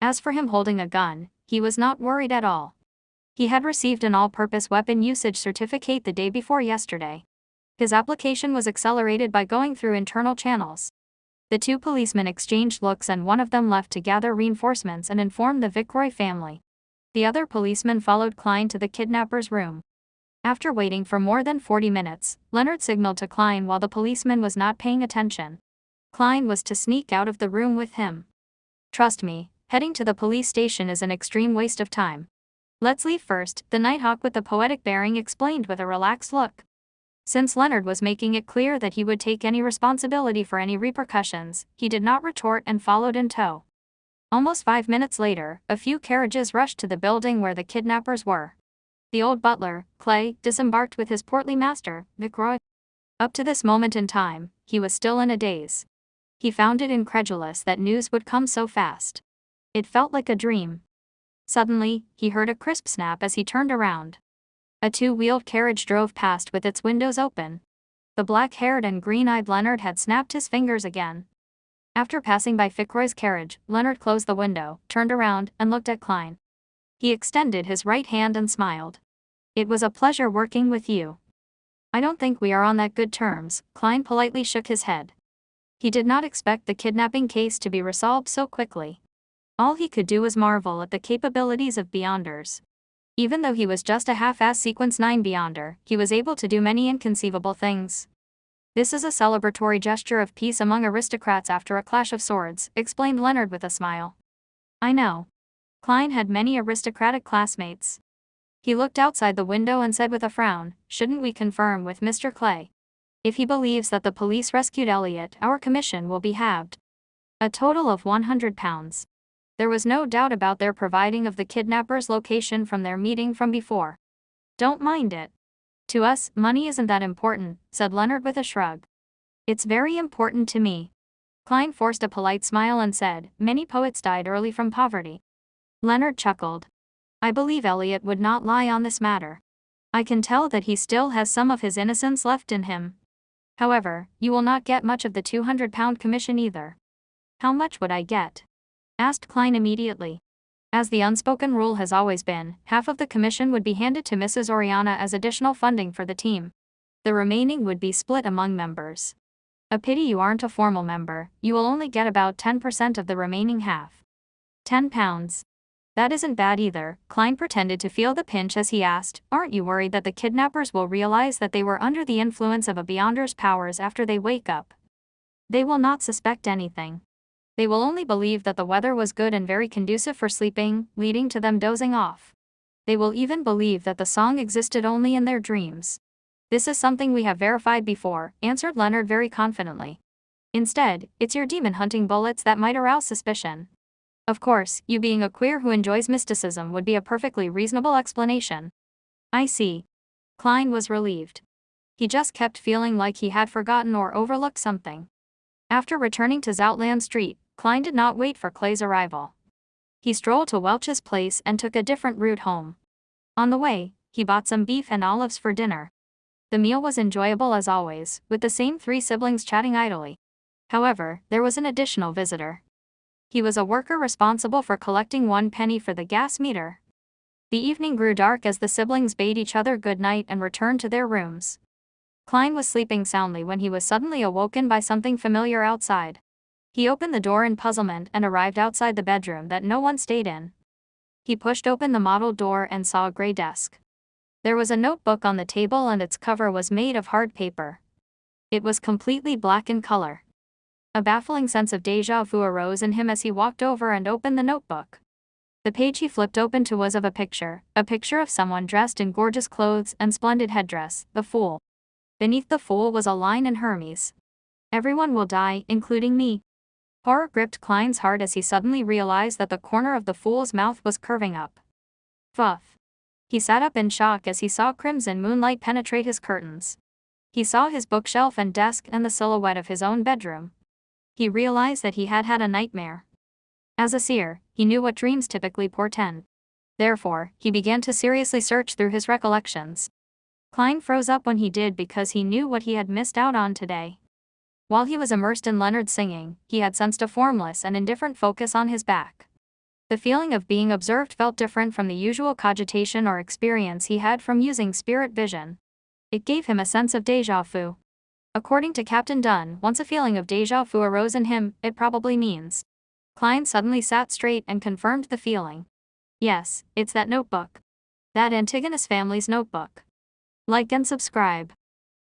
As for him holding a gun, he was not worried at all. He had received an all-purpose weapon usage certificate the day before yesterday. His application was accelerated by going through internal channels. The 2 policemen exchanged looks and one of them left to gather reinforcements and inform the Fitzroy family. The other policeman followed Klein to the kidnapper's room. After waiting for more than 40 minutes, Leonard signaled to Klein while the policeman was not paying attention. Klein was to sneak out of the room with him. "Trust me, heading to the police station is an extreme waste of time. Let's leave first," the Nighthawk with the poetic bearing explained with a relaxed look. Since Leonard was making it clear that he would take any responsibility for any repercussions, he did not retort and followed in tow. Almost 5 minutes later, a few carriages rushed to the building where the kidnappers were. The old butler, Clay, disembarked with his portly master, McRoy. Up to this moment in time, he was still in a daze. He found it incredulous that news would come so fast. It felt like a dream. Suddenly, he heard a crisp snap as he turned around. A two-wheeled carriage drove past with its windows open. The black-haired and green-eyed Leonard had snapped his fingers again. After passing by Fitzroy's carriage, Leonard closed the window, turned around, and looked at Klein. He extended his right hand and smiled. "It was a pleasure working with you." "I don't think we are on that good terms," Klein politely shook his head. He did not expect the kidnapping case to be resolved so quickly. All he could do was marvel at the capabilities of Beyonders. Even though he was just a half-ass Sequence 9 Beyonder, he was able to do many inconceivable things. "This is a celebratory gesture of peace among aristocrats after a clash of swords," explained Leonard with a smile. "I know." Klein had many aristocratic classmates. He looked outside the window and said with a frown, "Shouldn't we confirm with Mr. Clay? If he believes that the police rescued Elliot, our commission will be halved. A total of £100. There was no doubt about their providing of the kidnapper's location from their meeting from before. "Don't mind it. To us, money isn't that important," said Leonard with a shrug. "It's very important to me." Klein forced a polite smile and said, "Many poets died early from poverty." Leonard chuckled. "I believe Elliot would not lie on this matter. I can tell that he still has some of his innocence left in him. However, you will not get much of the £200 commission either." "How much would I get?" asked Klein immediately. "As the unspoken rule has always been, half of the commission would be handed to Mrs. Oriana as additional funding for the team. The remaining would be split among members. A pity you aren't a formal member, you will only get about 10% of the remaining half." £10. "That isn't bad either." Klein pretended to feel the pinch as he asked, "Aren't you worried that the kidnappers will realize that they were under the influence of a Beyonder's powers after they wake up?" "They will not suspect anything. They will only believe that the weather was good and very conducive for sleeping, leading to them dozing off. They will even believe that the song existed only in their dreams. This is something we have verified before," answered Leonard very confidently. "Instead, it's your demon hunting bullets that might arouse suspicion. Of course, you being a queer who enjoys mysticism would be a perfectly reasonable explanation." "I see." Klein was relieved. He just kept feeling like he had forgotten or overlooked something. After returning to Zoutland Street, Klein did not wait for Clay's arrival. He strolled to Welch's place and took a different route home. On the way, he bought some beef and olives for dinner. The meal was enjoyable as always, with the same three siblings chatting idly. However, there was an additional visitor. He was a worker responsible for collecting 1 penny for the gas meter. The evening grew dark as the siblings bade each other good night and returned to their rooms. Klein was sleeping soundly when he was suddenly awoken by something familiar outside. He opened the door in puzzlement and arrived outside the bedroom that no one stayed in. He pushed open the mottled door and saw a gray desk. There was a notebook on the table and its cover was made of hard paper. It was completely black in color. A baffling sense of déjà vu arose in him as he walked over and opened the notebook. The page he flipped open to was of a picture of someone dressed in gorgeous clothes and splendid headdress, the Fool. Beneath the Fool was a line in Hermes. "Everyone will die, including me." Horror gripped Klein's heart as he suddenly realized that the corner of the Fool's mouth was curving up. Fuff. He sat up in shock as he saw crimson moonlight penetrate his curtains. He saw his bookshelf and desk and the silhouette of his own bedroom. He realized that he had had a nightmare. As a seer, he knew what dreams typically portend. Therefore, he began to seriously search through his recollections. Klein froze up when he did because he knew what he had missed out on today. While he was immersed in Leonard's singing, he had sensed a formless and indifferent focus on his back. The feeling of being observed felt different from the usual cogitation or experience he had from using spirit vision. It gave him a sense of déjà vu. According to Captain Dunn, once a feeling of déjà vu arose in him, it probably means. Klein suddenly sat straight and confirmed the feeling. Yes, it's that notebook. That Antigonus family's notebook. Like and subscribe.